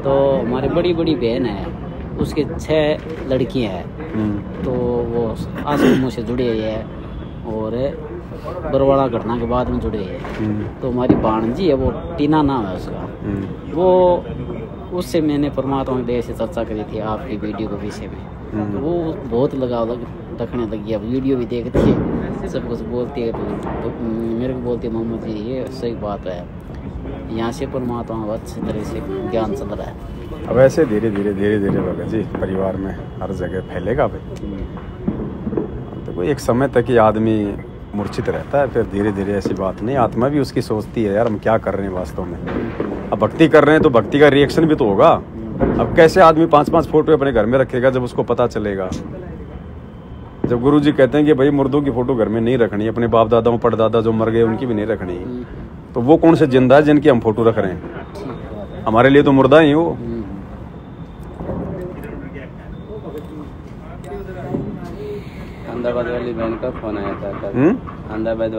तो हमारी बड़ी बड़ी बहन है, उसके 6 लड़कियां हैं, तो वो आश्रमों से जुड़े हुए हैं और बरवाड़ा घटना के बाद में जुड़े हैं। तो हमारी भाणजी है, वो टीना नाम है उसका, वो उससे मैंने परमात्मा के देह से चर्चा करी थी आपकी वीडियो के विषय में। तो वो बहुत लगाव रखने लगी, अब वीडियो भी देखती है, सब कुछ बोलती है। तो मेरे को बोलती है मोहम्मद जी ये सही बात है, यहाँ से परमात्मा अच्छी तरह से ज्ञान चल रहा है। अब ऐसे धीरे धीरे भगत जी परिवार में हर जगह फैलेगा भाई। तो कोई एक समय तक ही आदमी मूर्छित रहता है, फिर धीरे धीरे ऐसी बात नहीं, आत्मा भी उसकी सोचती है यार हम क्या कर रहे हैं वास्तव में। अब भक्ति कर रहे हैं तो भक्ति का रिएक्शन भी तो होगा। अब कैसे आदमी 5-5 फोटो अपने घर में रखेगा जब उसको पता चलेगा। जब गुरु जी कहते हैं कि भाई मुर्दों की फोटो घर में नहीं रखनी, अपने बाप दादाओं परदादा जो मर गए उनकी भी नहीं रखनी, तो वो कौन से जिंदा है जिनकी हम फोटो रख रहे हैं? हमारे लिए तो मुर्दा ही वो। अहमदाबाद वाली बहन का फोन आया था। अहमदाबाद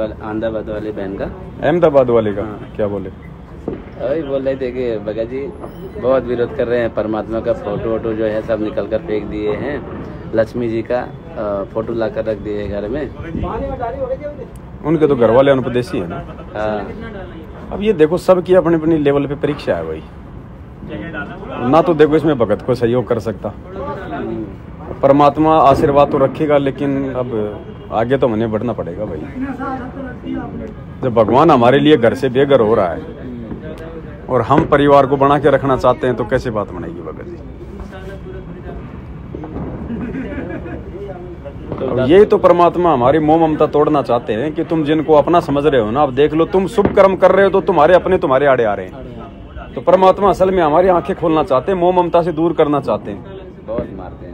वाली बहन का, अहमदाबाद वाले का क्या बोले? वही बोल रहे थे कि भगत जी बहुत विरोध कर रहे हैं, परमात्मा का फोटो वोटो जो है सब निकल कर फेंक दिए हैं, लक्ष्मी जी का फोटो ला कर रख दिए घर में। उनके तो घर वाले अनुपदेशी है ना। हाँ। अब ये देखो सबकी अपनी अपनी लेवल पे परीक्षा है भाई, ना तो देखो इसमें भगत को सहयोग कर सकता, परमात्मा आशीर्वाद तो रखेगा, लेकिन अब आगे तो हमें बढ़ना पड़ेगा भाई। जब भगवान हमारे लिए घर से बेघर हो रहा है और हम परिवार को बना के रखना चाहते हैं तो कैसे बात बनेगी भगत जी? अब यही तो परमात्मा हमारी मोह ममता तोड़ना चाहते हैं कि तुम जिनको अपना समझ रहे हो ना, अब देख लो तुम शुभ कर्म कर रहे हो तो तुम्हारे अपने तुम्हारे आड़े आ रहे हैं। तो परमात्मा असल में हमारी आंखें खोलना चाहते हैं, मोह ममता से दूर करना चाहते हैं। बहुत मारते हैं।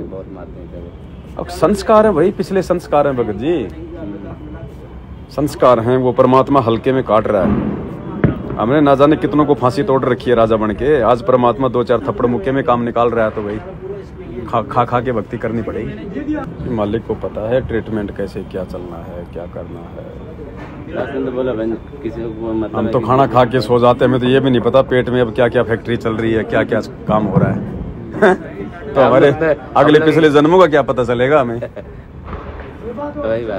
अब संस्कार है भाई, पिछले संस्कार हैं भगत जी, संस्कार हैं, वो परमात्मा हल्के में काट रहा है। हमने ना जाने कितनों को फांसी तोड़ रखी है राजा बन के, आज परमात्मा 2-4 थप्पड़ मुक्के में काम निकाल रहा है, तो भाई खा के भक्ति करनी पड़ेगी। मालिक को पता है ट्रीटमेंट कैसे क्या चलना है, क्या करना है। तो बोला किसी को मतलब हम तो खाना खा के सो जाते हैं, हमें तो ये भी नहीं पता पेट में अब क्या क्या फैक्ट्री चल रही है, क्या क्या काम हो रहा है। तो हमारे अगले पिछले जन्मों का क्या पता चलेगा हमें।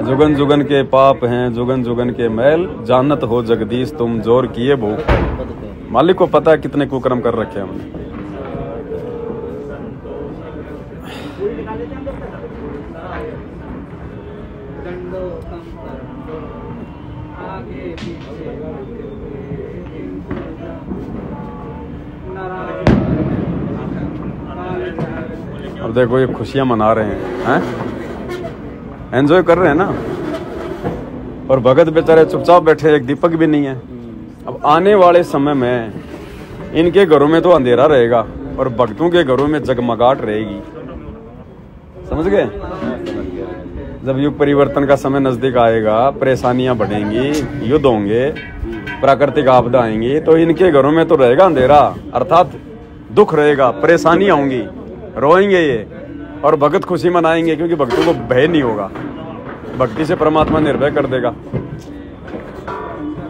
जुगन जुगन के पाप हैं, जुगन जुगन के मैल, जानत हो जगदीश तुम जोर किए भूख। मालिक को पता है कितने कुकर्म कर रखे हैं हमने। अब देखो ये खुशियां मना रहे हैं, एंजॉय कर रहे हैं ना, और भगत बेचारे चुपचाप बैठे, एक दीपक भी नहीं है। अब आने वाले समय में इनके घरों में तो अंधेरा रहेगा और भक्तों के घरों में जगमगाहट रहेगी। समझ गए? जब युग परिवर्तन का समय नजदीक आएगा, परेशानियां बढ़ेंगी, युद्ध होंगे, प्राकृतिक आपदा आएंगी, तो इनके घरों में तो रहेगा अंधेरा, अर्थात दुख रहेगा, परेशानियां होंगी, रोएंगे ये, और भगत खुशी मनाएंगे क्योंकि भक्तों को भय नहीं होगा, भक्ति से परमात्मा निर्भय कर देगा।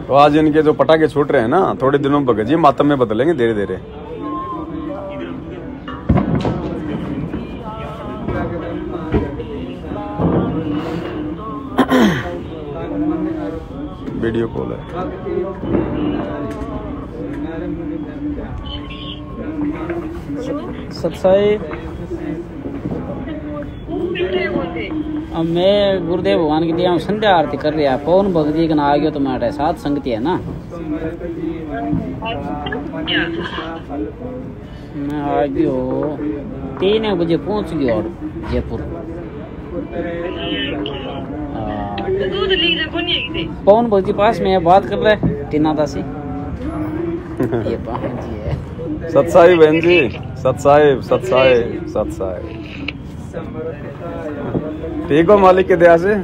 तो आज इनके जो पटाखे छूट रहे हैं ना, थोड़े दिनों में भगत जी मातम में बदलेंगे धीरे धीरे। वीडियो कॉल है। सत्साई अब मैं गुरुदेव भगवान के लिए संध्या आरती कर रही है, पवन भगत जी का ना आ गया तो मैं साथ संगति है ना, मैं आ गयो 3 बजे पहुंच गयो और जयपुर। पवन भगत जी पास में बात कर रहे टीना दासी। ये बहन जी है। सत्साई बहन जी, सत्साई सत्साई सत्साई। ठीक हो मालिक की दया से?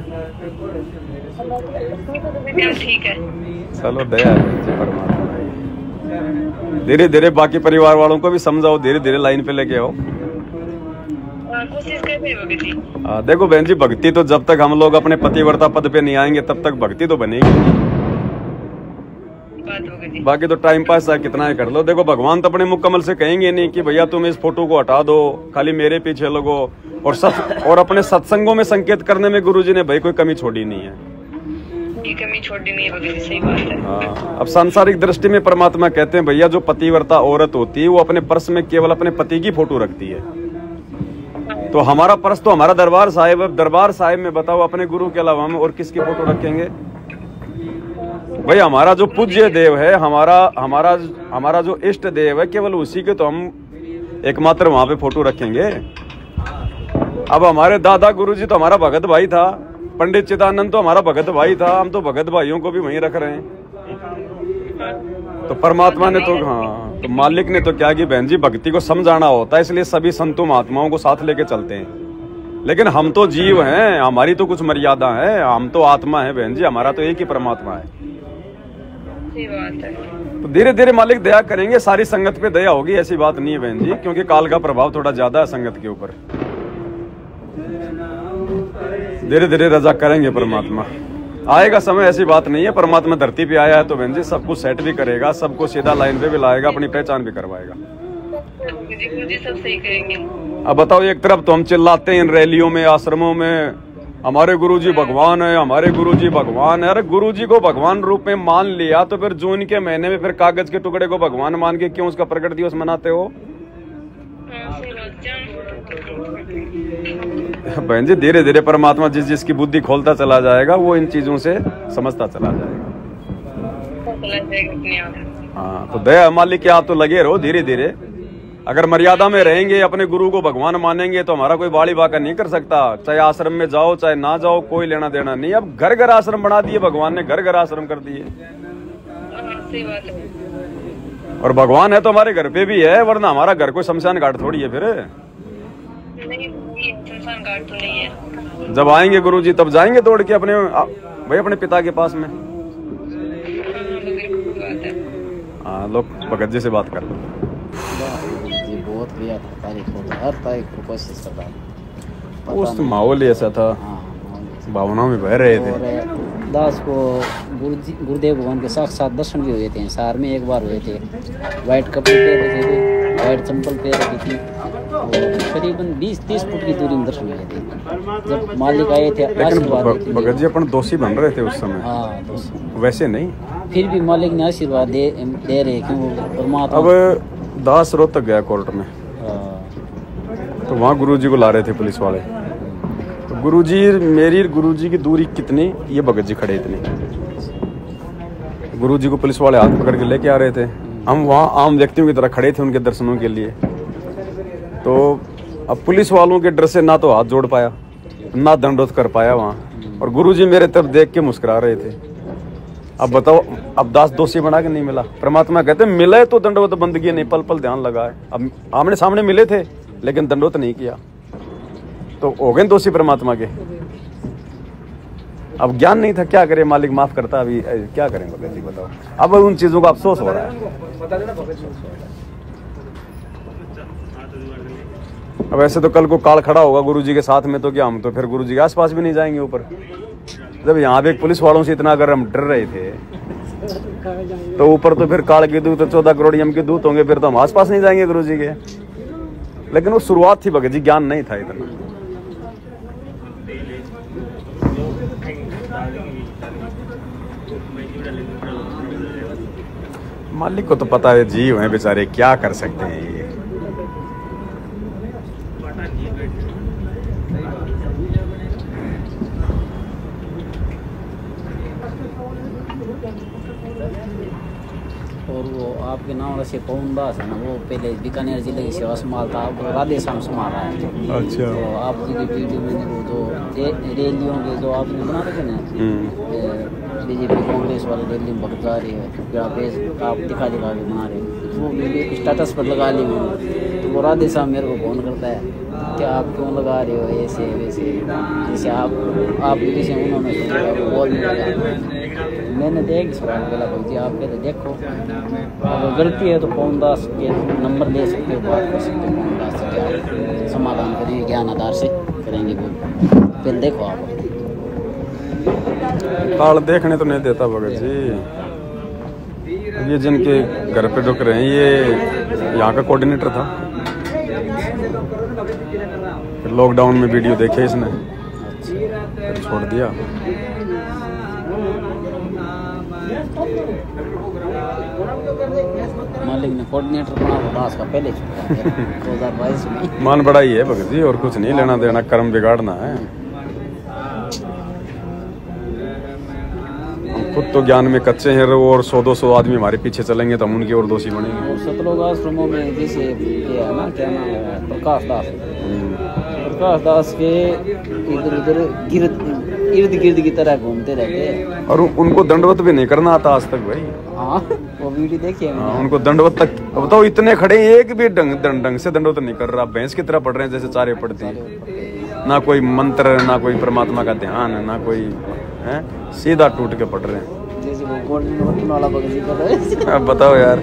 ठीक है। चलो दया है परमात्मा। धीरे धीरे बाकी परिवार वालों को भी समझाओ, धीरे धीरे लाइन पे लेके आओ। कोशिश कर रहे हो। देखो बहन जी, भक्ति तो जब तक हम लोग अपने पतिव्रता पद पे नहीं आएंगे तब तक भक्ति तो बनेगी। बात हो गई। बाकी तो टाइम पास है, कितना ही कर लो। देखो भगवान तो अपने मुकम्मल से कहेंगे नहीं कि भैया तुम इस फोटो को हटा दो, खाली मेरे पीछे लगो। और अपने सत्संगों में संकेत करने में गुरुजी ने भाई कोई कमी छोड़ी नहीं है। ये कमी छोड़ी नहीं है भगत जी, सही बात है। हाँ, अब सांसारिक दृष्टि में परमात्मा कहते हैं भैया जो पतिव्रता औरत होती है वो अपने पर्स में केवल अपने पति की फोटो रखती है। तो हमारा पर्स तो हमारा दरबार साहिब है। दरबार साहिब में बताओ अपने गुरु के अलावा हम और किसकी फोटो रखेंगे भाई? हमारा जो पूज्य देव है, हमारा जो इष्ट देव है, केवल उसी के तो हम एकमात्र वहां पे फोटो रखेंगे। अब हमारे दादा गुरुजी तो हमारा भगत भाई था, पंडित चिदानंद तो हमारा भगत भाई था, हम तो भगत भाइयों को भी वहीं रख रहे हैं। तो परमात्मा ने तो हाँ, तो मालिक ने तो क्या कि बहन जी भक्ति को समझाना होता है, इसलिए सभी संतों महात्माओं को साथ लेके चलते हैं। लेकिन हम तो जीव हैं, हमारी तो कुछ मर्यादा है, हम तो आत्मा है बहन जी, हमारा तो एक ही परमात्मा है। सही बात है। तो धीरे धीरे मालिक दया करेंगे, सारी संगत पे दया होगी, ऐसी बात नहीं है बहन जी, क्योंकि काल का प्रभाव थोड़ा ज्यादा है संगत के ऊपर। धीरे धीरे रजा करेंगे परमात्मा, आएगा समय, ऐसी बात नहीं है। परमात्मा धरती पे आया है तो बहन जी सब कुछ सेट भी करेगा, सबको सीधा लाइन पे भी लाएगा, अपनी पहचान भी करवाएगा। गुरुजी सब सही करेंगे। अब बताओ, एक तरफ तो हम चिल्लाते हैं इन रैलियों में, आश्रमों में, हमारे गुरुजी भगवान है, हमारे गुरुजी भगवान है। अरे गुरुजी को भगवान रूप में मान लिया तो फिर जून के महीने में फिर कागज के टुकड़े को भगवान मान के क्यों उसका प्रकट दिवस मनाते हो? बहन जी धीरे धीरे परमात्मा जिस जिसकी बुद्धि खोलता चला जाएगा वो इन चीजों से समझता चला जाएगा। हाँ, तो दया मालिक के आप तो लगे रहो धीरे धीरे। अगर मर्यादा में रहेंगे, अपने गुरु को भगवान मानेंगे तो हमारा कोई बाड़ी बाका नहीं कर सकता। चाहे आश्रम में जाओ चाहे ना जाओ, कोई लेना देना नहीं। अब घर घर आश्रम बना दिए भगवान ने, घर घर आश्रम कर दिए। और भगवान है तो हमारे घर पे भी है, वरना हमारा घर कोई शमशान घाट थोड़ी है। फिर शमशान घाट तो नहीं है। जब आएंगे गुरुजी तब जाएंगे दौड़ के अपने भाई अपने पिता के पास में। हाँ, लोग भगत जी से बात कर लो। बहुत किया था, हर तारीख को कोशिश कर रहा था। उस माहौल ऐसा था, भावनाओं में बह रहे थे। और दास को गुरुदेव भगवान के साक्षात दर्शन भी हुए थे, सार में एक बार हुए थे। वाइट कपड़े पहन रखे थे, वाइट चंपल पहन रखी थी, और करीबन 20-30 फुट की दूरी में दर्शन हुए थे। जब मालिक आए थे आशीर्वाद भगत जी अपन दोषी बन रहे थे उस समय। हाँ, दोषी वैसे नहीं, फिर भी मालिक ने आशीर्वाद दे रहे क्यों परमात्मा। अब दास रोहतक गया कोर्ट में, तो वहाँ गुरुजी को ला रहे थे पुलिस वाले। तो गुरुजी की दूरी कितनी, ये भगत जी खड़े इतने। गुरुजी को पुलिस वाले हाथ पकड़ के लेके आ रहे थे, हम वहाँ आम व्यक्तियों की तरह खड़े थे उनके दर्शनों के लिए। तो अब पुलिस वालों के डर से ना तो हाथ जोड़ पाया ना दंडोत कर पाया वहाँ, और गुरुजी मेरे तरफ देख के मुस्कुरा रहे थे। अब बताओ, अब दास दोषी बना के नहीं मिला। परमात्मा कहते मिले तो दंडवत बंदगी नहीं, पल पल ध्यान लगाए। अब आमने सामने मिले थे लेकिन दंडवत नहीं किया, तो हो गए दोषी परमात्मा के। अब ज्ञान नहीं था, क्या करे, मालिक माफ करता। अभी क्या करें भगत जी बताओ। अब उन चीजों का अफसोस हो रहा है। अब ऐसे तो कल को काल खड़ा होगा गुरुजी के साथ में, तो क्या हम तो फिर गुरुजी के आसपास भी नहीं जाएंगे ऊपर। जब यहाँ पे पुलिस वालों से इतना अगर हम डर रहे थे, तो ऊपर तो फिर काल के दूत, 14 करोड़ यम के दूत होंगे, फिर तो हम आसपास नहीं जाएंगे गुरुजी के। लेकिन वो शुरुआत थी भगत जी, ज्ञान नहीं था इतना। मालिक को तो पता है, जीव हैं बेचारे, क्या कर सकते हैं ये। और वो आपके नाम से पवन दास है ना, वो पहले बीकानेर जिले की सेवा संभालता था, वो राधे श्याम संभाल रहा है। अच्छा। तो आप जी की वीडियो में वो जो रैलियों के जो आपने बना रखे ना, बीजेपी कांग्रेस वाले रैली में भगत जा रही है, जहाँ पे आप दिखा के बना रहे हो, तो वो वीडियो स्टेटस पर लगा ली मैंने। तो वो राधे श्याम मेरे को फोन करता है, क्या आप क्यों लगा रहे हो ऐसे वैसे, जैसे आप जैसे उन्होंने बोल दिया। मैंने देख सवाल बोला, बोलती आप पहले देखो, अगर गलती है तो पवन दास के नंबर दे सकते हो, बात कर सकते हो, पवन दास से क्या समाधान करेंगे, ज्ञान आधार से करेंगे। फिर देखो आप काल देखने तो नहीं देता भगत जी। ये जिनके घर पे रुक रहे हैं ये यहाँ का कोऑर्डिनेटर था। फिर लॉकडाउन में वीडियो देखे इसने, फिर छोड़ दिया। मालिक ने कोऑर्डिनेटर बना दास का पहले 2022 में। मान बड़ा ही है भगत जी, और कुछ नहीं लेना देना, कर्म बिगाड़ना है। खुद तो ज्ञान में कच्चे हैं और 100-200 आदमी हमारे पीछे चलेंगे तो हम उनकी और दोषी बनेंगे। और सतलोक आश्रमों में जैसे ये है ना, क्या नाम है, प्रकाश दास के इधर उधर इर्द गिर्द की तरह घूमते रहते हैं। और उनको दंडवत भी नहीं करना आता आज तक भाई। हाँ, वो वीडियो देखिए। उनको दंडवत तक बताओ, इतने खड़े एक भी ढंग से दंडवत नहीं कर रहा, भैंस की तरह पढ़ रहे हैं जैसे चारे पढ़ती है। ना कोई मंत्र, ना कोई परमात्मा का ध्यान, ना कोई है, सीधा टूट के पढ़ रहे हैं जैसे वो कोऑर्डिनेटर वाला बगल कर रहे हैं। अब बताओ यार,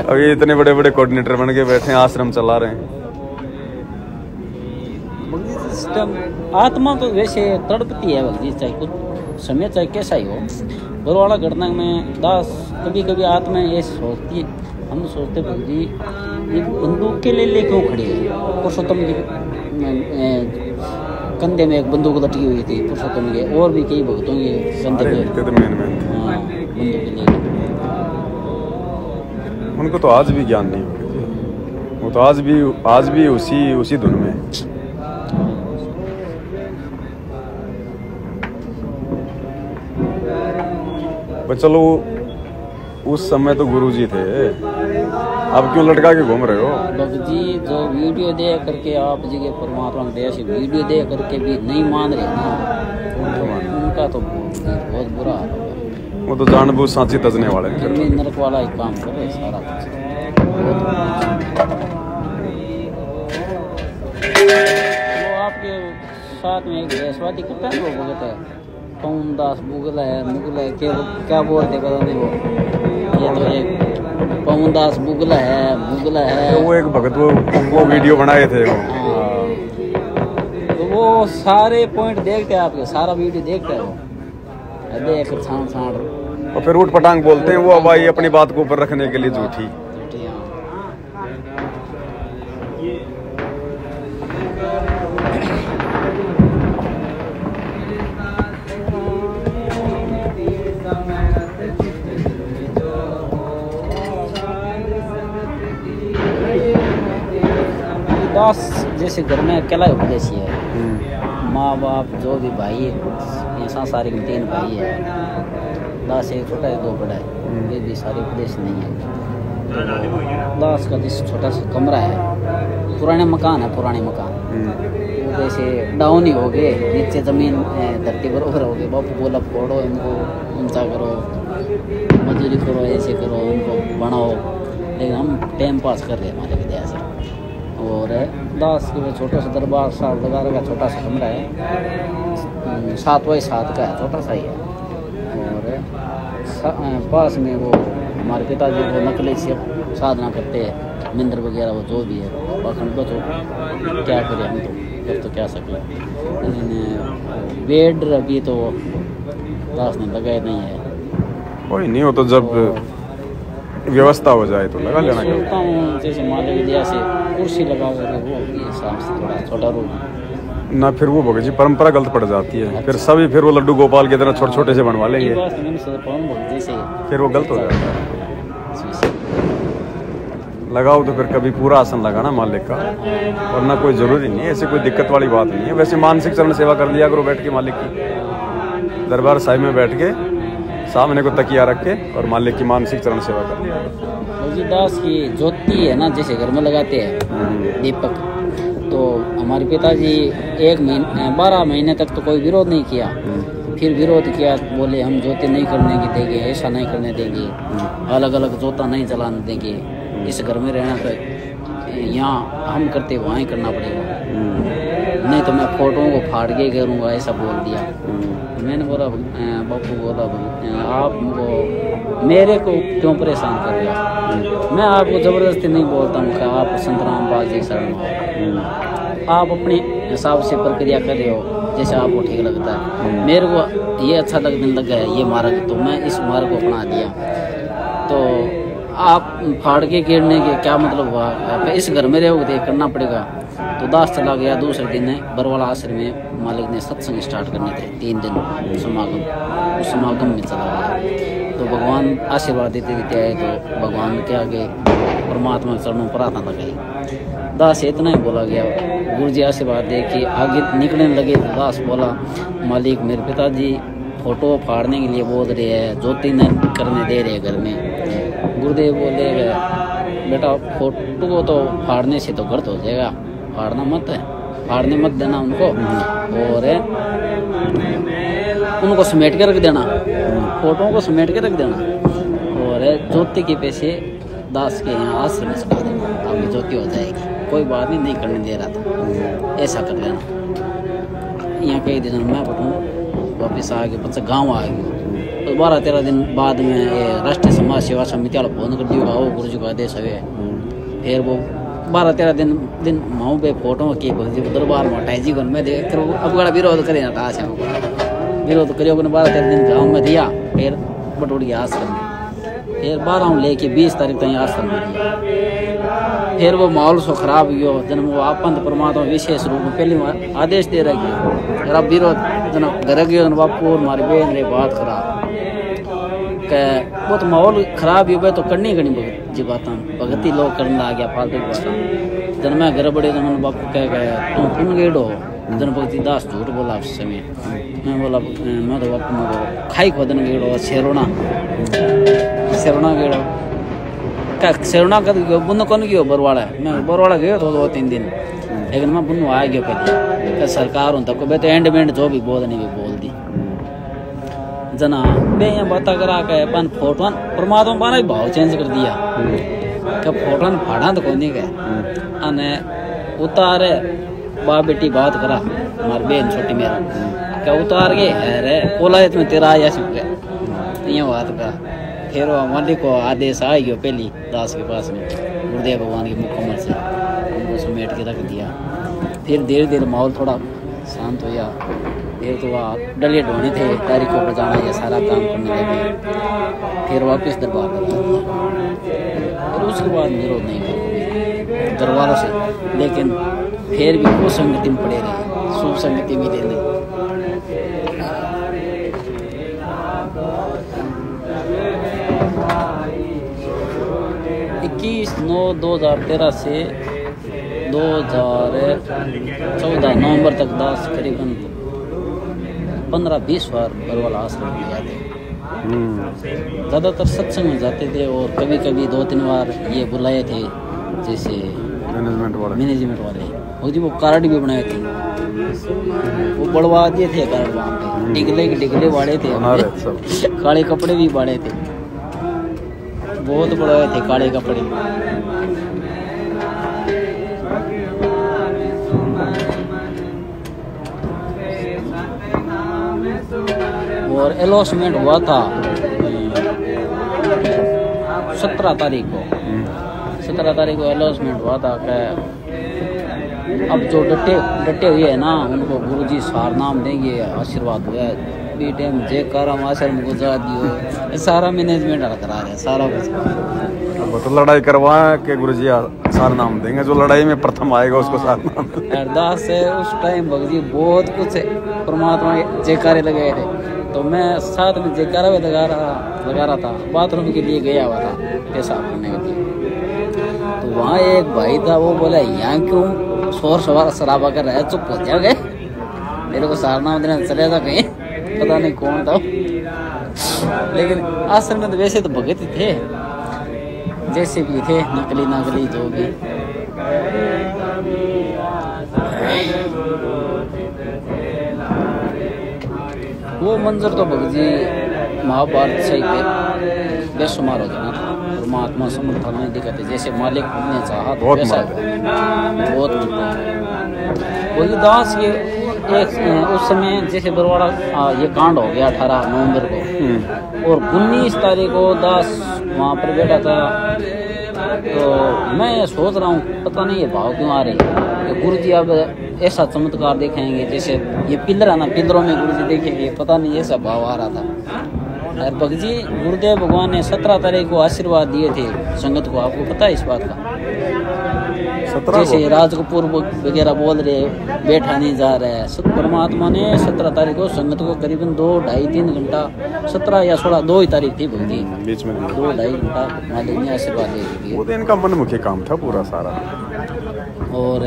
अब ये इतने बड़े बड़े कोऑर्डिनेटर बन के बैठे हैं, आश्रम चला रहे हैं। सिस्टम आत्मा तो वैसे तड़पती है बल्कि, चाहे कुछ समय चाहे कैसा ही हो। बरवाड़ा घटना में दास कभी कभी आत्मा ये सोचती है, हम सोचते भक्ति ये बंदूक के ले क्यों खड़ी है। पुरुषोत्तम के कंधे में एक बंदूक लटकी हुई थी, पुरुषोत्तम के और भी कई भक्तों के कंधे में बंदूक ले। उनको तो आज भी ज्ञान नहीं होगा, वो तो आज भी उसी धुन में। चलो उस समय तो गुरुजी थे, अब क्यों लटका के घूम रहे हो? भगत जी जो वीडियो देख करके आप जी के परमात्मा के दया से वीडियो देख करके भी नहीं मान रहे ना, उनका तो बहुत बुरा हाल है। वो तो जानबूझ सांची तजने वाले हैं, नरक वाला ही काम कर रहे सारा कुछ। तो आपके साथ में एक देशवादी करता है, वो भगत है पवन दास मुगल है क्या बोलते पता नहीं वो। ये तो एक पवन दास मुगल है तो वो एक भगत वो वीडियो बनाए थे वो। तो वो सारे पॉइंट देखते हैं आपके, सारा वीडियो देखते हैं वो, देख छान और फिर उठ पटांग बोलते हैं वो भाई अपनी बात को ऊपर रखने के लिए झूठी। दास जैसे घर में अकेला उपदेशी है, माँ बाप जो भी भाई है, ये सांसारिक में 3 भाई है, दास एक छोटा है 2 बड़ा है, ये भी सारे उपदेश नहीं है। दास का जिस छोटा सा कमरा है, पुराने मकान, वो जैसे डाउन ही हो गए, नीचे जमीन धरती बरोबर हो गए। बापू बोला फोड़ो इनको, ऊंचा करो, मजदूरी करो, ऐसे करो, उनको बनाओ, लेकिन हम टाइम पास कर रहे हैं हमारे विद्या से। और दास के छोटा सा दरबार साहब लगा रखा, छोटा सा कमरा है, 7x7 का है, छोटा सा ही है। और पास में वो हमारे पिताजी वो नकली से साधना करते हैं, मंदिर वगैरह वो जो भी है, पाखंड तो क्या करें हम, तो क्या सकें। लेकिन बेड अभी तो दास ने लगाए नहीं है, कोई नहीं हो तो जब व्यवस्था हो जाए तो लगा लेना। सोचता हूँ जैसे मालिक विद्या से कुर्सी लगा कर वो हिसाब से थोड़ा छोटा रूप ना, फिर वो भगत जी परंपरा गलत पड़ जाती है। फिर सभी फिर वो लड्डू गोपाल की तरह छोटे छोटे से बनवा लेंगे, फिर वो गलत हो जाता है। लगाओ तो फिर कभी पूरा आसन लगाना मालिक का, और ना कोई जरूरी नहीं है, ऐसे कोई दिक्कत वाली बात नहीं है। वैसे मानसिक चरण सेवा कर लिया करो बैठ के मालिक की, दरबार साहिब में बैठ के सामने को तकिया रख के और मालिक की मानसिक चरण सेवा कर लिया। दास की ज्योति है ना, जैसे घर में लगाते हैं दीपक, तो हमारे पिताजी 12 महीने तक तो कोई विरोध नहीं किया। फिर विरोध किया, बोले हम ज्योति नहीं करने की देंगे, ऐसा नहीं करने देंगे, अलग अलग जोता नहीं जलाने देंगे, इस घर में रहना तो यहाँ हम करते वहाँ ही करना पड़ेगा, नहीं तो मैं फोटों को फाड़ के करूँगा, ऐसा बोल दिया। मैंने बोला बापू बोला आप मेरे को क्यों परेशान कर रहे हो, मैं आपको ज़बरदस्ती नहीं बोलता हूँ कि आप संत रामपाल जी शरण हो, आप अपने हिसाब से प्रक्रिया कर रहे हो जैसे आपको ठीक लगता है। मेरे को ये अच्छा लगने लगा है ये मार्ग, तो मैं इस मार्ग को अपना दिया। तो आप फाड़ के गिरने के क्या मतलब हुआ, आप इस घर में रहोगे तो करना पड़ेगा। तो दास चला गया। दूसरे दिन बरवाला आश्रम में मालिक ने सत्संग स्टार्ट करने थे, 3 दिन समागम, उस समागम में चला गया। तो भगवान आशीर्वाद देते देते आए, तो भगवान के आगे परमात्मा के चरणों प्रार्थना लगाई। दास से इतना ही बोला गया, गुरु जी आशीर्वाद दे कि आगे निकलने लगे। तो दास बोला, मालिक मेरे पिताजी फोटो फाड़ने के लिए बोल रहे हैं, ज्योति न करने दे रहे घर में। गुरुदेव बोले, बेटा फोटो को तो फाड़ने से तो गर्त हो जाएगा, फाड़ना मत है, फाड़ने मत देना उनको, और उनको समेट के रख देना, फोटो को समेट के रख देना, और ज्योति के पैसे दास के यहाँ आश्रम में चढ़ा देना, आपकी ज्योति हो जाएगी। कोई बात नहीं करने दे रहा था, ऐसा कर लेना। यहाँ कई दिन मैं पढ़ूँ वापिस आ गए, बच्चा गाँव आ गए। तो 12-13 दिन बाद में ये राष्ट्रीय समाज सेवा समिति वाला फोन कर दिया, आओ गुरु जी का आदेश है। फिर वो 12-13 दिन माऊ पे फोटो की दरबार में हटाई जी में देख कर अब बड़ा विरोध करे हटा से विरोध करियो। 12-13 दिन गाँव में दिया, फिर बटोड़ी आश्रम में, फिर 12 लेके 20 तारीख तक आश्रम में दिया। फिर वो माहौल सो खराब हो जन वो आपन परमात्मा विशेष रूप में पहले आदेश दे रही, अब विरोध जन घर गए बापू और मारी बहन रे बात खराब वो तो माहौल खराब ही हो तो करनी भगत जी बात भगती लोग करने आ गया फालतू बात। जन मैं घर बड़े जन बापू कह गया तुम पुन गेड़ हो, जन भगती दास झूठ बोला उस समय। मैं बोला मैं तो बापू में खाई खोदन गेड़ो शेरोना गेड़ो क्या शेरोना कर बुन कौन गयो बरवाड़ा। मैं बरवाड़ा गयो तो 2-3 दिन, लेकिन मैं बुन आ गया पहले सरकार हूँ तक तो एंड में जो भी बोलनी भी बोल दी जना बे यहाँ बात करा के अपन फोटो परमात्मा पाना भाव चेंज कर दिया क्या फोटो फाड़ा तो कोई नहीं गए अने उतारे बाप बेटी बात करा हमारी बहन छोटी मेरा क्या उतार के है रे बोला तुम्हें तेरा आया सीख गया ये बात करा। फिर वो मालिक को आदेश आ गया पहली दास के पास में गुरुदेव भगवान के मुकम्मल से उनको समेट के रख दिया। फिर धीरे धीरे माहौल थोड़ा शांत हो गया। फिर तो वहाँ डलिए ढोने थे तारीखों पर जाना ये सारा काम करने लगे। फिर वापस दरबार लगा दिया। फिर उसके बाद विरोध नहीं किया दरबारों से, लेकिन फिर भी वो संगति में पड़े रहे, शुभ संगति मिले नहीं। 21/9/2013 से 2014 नवंबर तक दास करीबन 15-20 बार बरवाला आश्रम में जाते। ज़्यादातर सत्संग में जाते थे और कभी कभी 2-3 बार ये बुलाए थे जैसे मैनेजमेंट वाले वो जी वो कार्ड भी बनाए थे, वो बढ़वा दिए थे कार्ड वहाँ पे। डिगले वाले थे, काले कपड़े भी बाड़े थे, बहुत बढ़वाए थे काले कपड़े। और अलॉटमेंट हुआ था 17 तारीख को। 17 तारीख को अलॉटमेंट हुआ था कि अब जो डटे हुए है ना उनको गुरुजी सार नाम देंगे, आशीर्वाद हुआ बी टाइम जे करम आश्रम गुजरा दियो सारा मैनेजमेंट करा रहे सारा कुछ। तो लड़ाई करवा के गुरुजी सार नाम देंगे, जो लड़ाई में प्रथम आएगा उसको सार नाम। अरदास से उस टाइम भगजी बहुत कुछ परमात्मा जयकारे लगाए थे, तो मैं साथ में जयकारा भी लगा रहा था। बाथरूम के लिए गया हुआ था पेशाब करने के लिए, तो वहाँ एक भाई था वो बोला यहाँ क्यों शोर शराबा कर रहा है, चुप हो जाओगे, मेरे को सार नाम देना चले था कहीं, पता नहीं कौन था। लेकिन आश्रम में तो वैसे तो भगत ही थे, जैसे भी थे नकली जो भी। वो मंजर तो भगजी महाभारत से बेशुमार हो जाना था। परमात्मा समर्थन नहीं दिखाते, जैसे मालिक ने चाहा तो वैसा बहुत वही दास के एक उस समय जैसे बरवाड़ा ये कांड हो गया 18 नवंबर को, और 19 तारीख को दास वहाँ पर बैठा था। तो मैं सोच रहा हूँ पता नहीं ये भाव क्यों आ रहे हैं, गुरु जी अब ऐसा चमत्कार देखेंगे जैसे ये पिलर है ना, पिलरों में गुरु जी देखेंगे, पता नहीं ऐसा भाव आ रहा था। और भगत जी गुरुदेव भगवान ने 17 तारीख को आशीर्वाद दिए थे संगत को, आपको पता है इस बात का? 17 जैसे राज कपूर वगैरह बोल रहे बैठा नहीं जा रहा है, परमात्मा ने 17 तारीख को संगत को करीबन 2, 2.5, 3 घंटा 17 या 16 2 ही तारीख थी भगत जी, बीच में 2, 2.5 घंटा मालिक ने आशीर्वाद दे दिया। वो तो इनका मनमुखी काम था पूरा सारा। और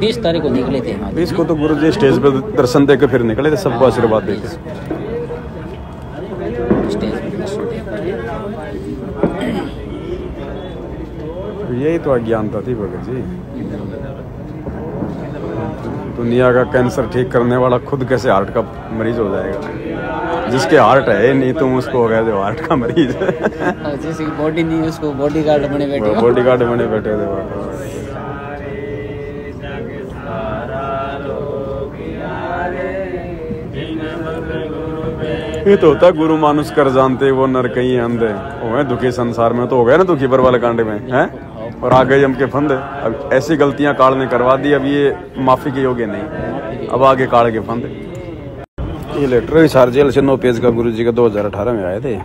20 तारीख को निकले थे हमारे 20 को तो गुरु जी स्टेज पे दर्शन देकर फिर निकले थे, सबको आशीर्वाद देके। स्टेज पे दर्शन देके। यही तो अज्ञानता थी भगत जी। दुनिया का कैंसर ठीक करने वाला खुद कैसे हार्ट का मरीज हो जाएगा? जिसके हार्ट है नहीं तुम उसको हो गया जो हार्ट का मरीज है। जिसकी बॉडी नहीं उसको बॉडी गार्ड बने बैठे, बॉडी गार्ड बने बैठे थे। ये तो होता गुरु मानुष कर जानते वो नर कहीं अंधे हो दुखी संसार में, तो हो गया ना दुखी बरवाल कांड में हैं, और आ गए हम के फंदे। अब ऐसी गलतियां काल ने करवा दी, अब ये माफी के योग्य नहीं, अब आगे काल के फंदे। ये लेटर हिसार जेल से 9 पेज का गुरु जी का 2018 में आए थे।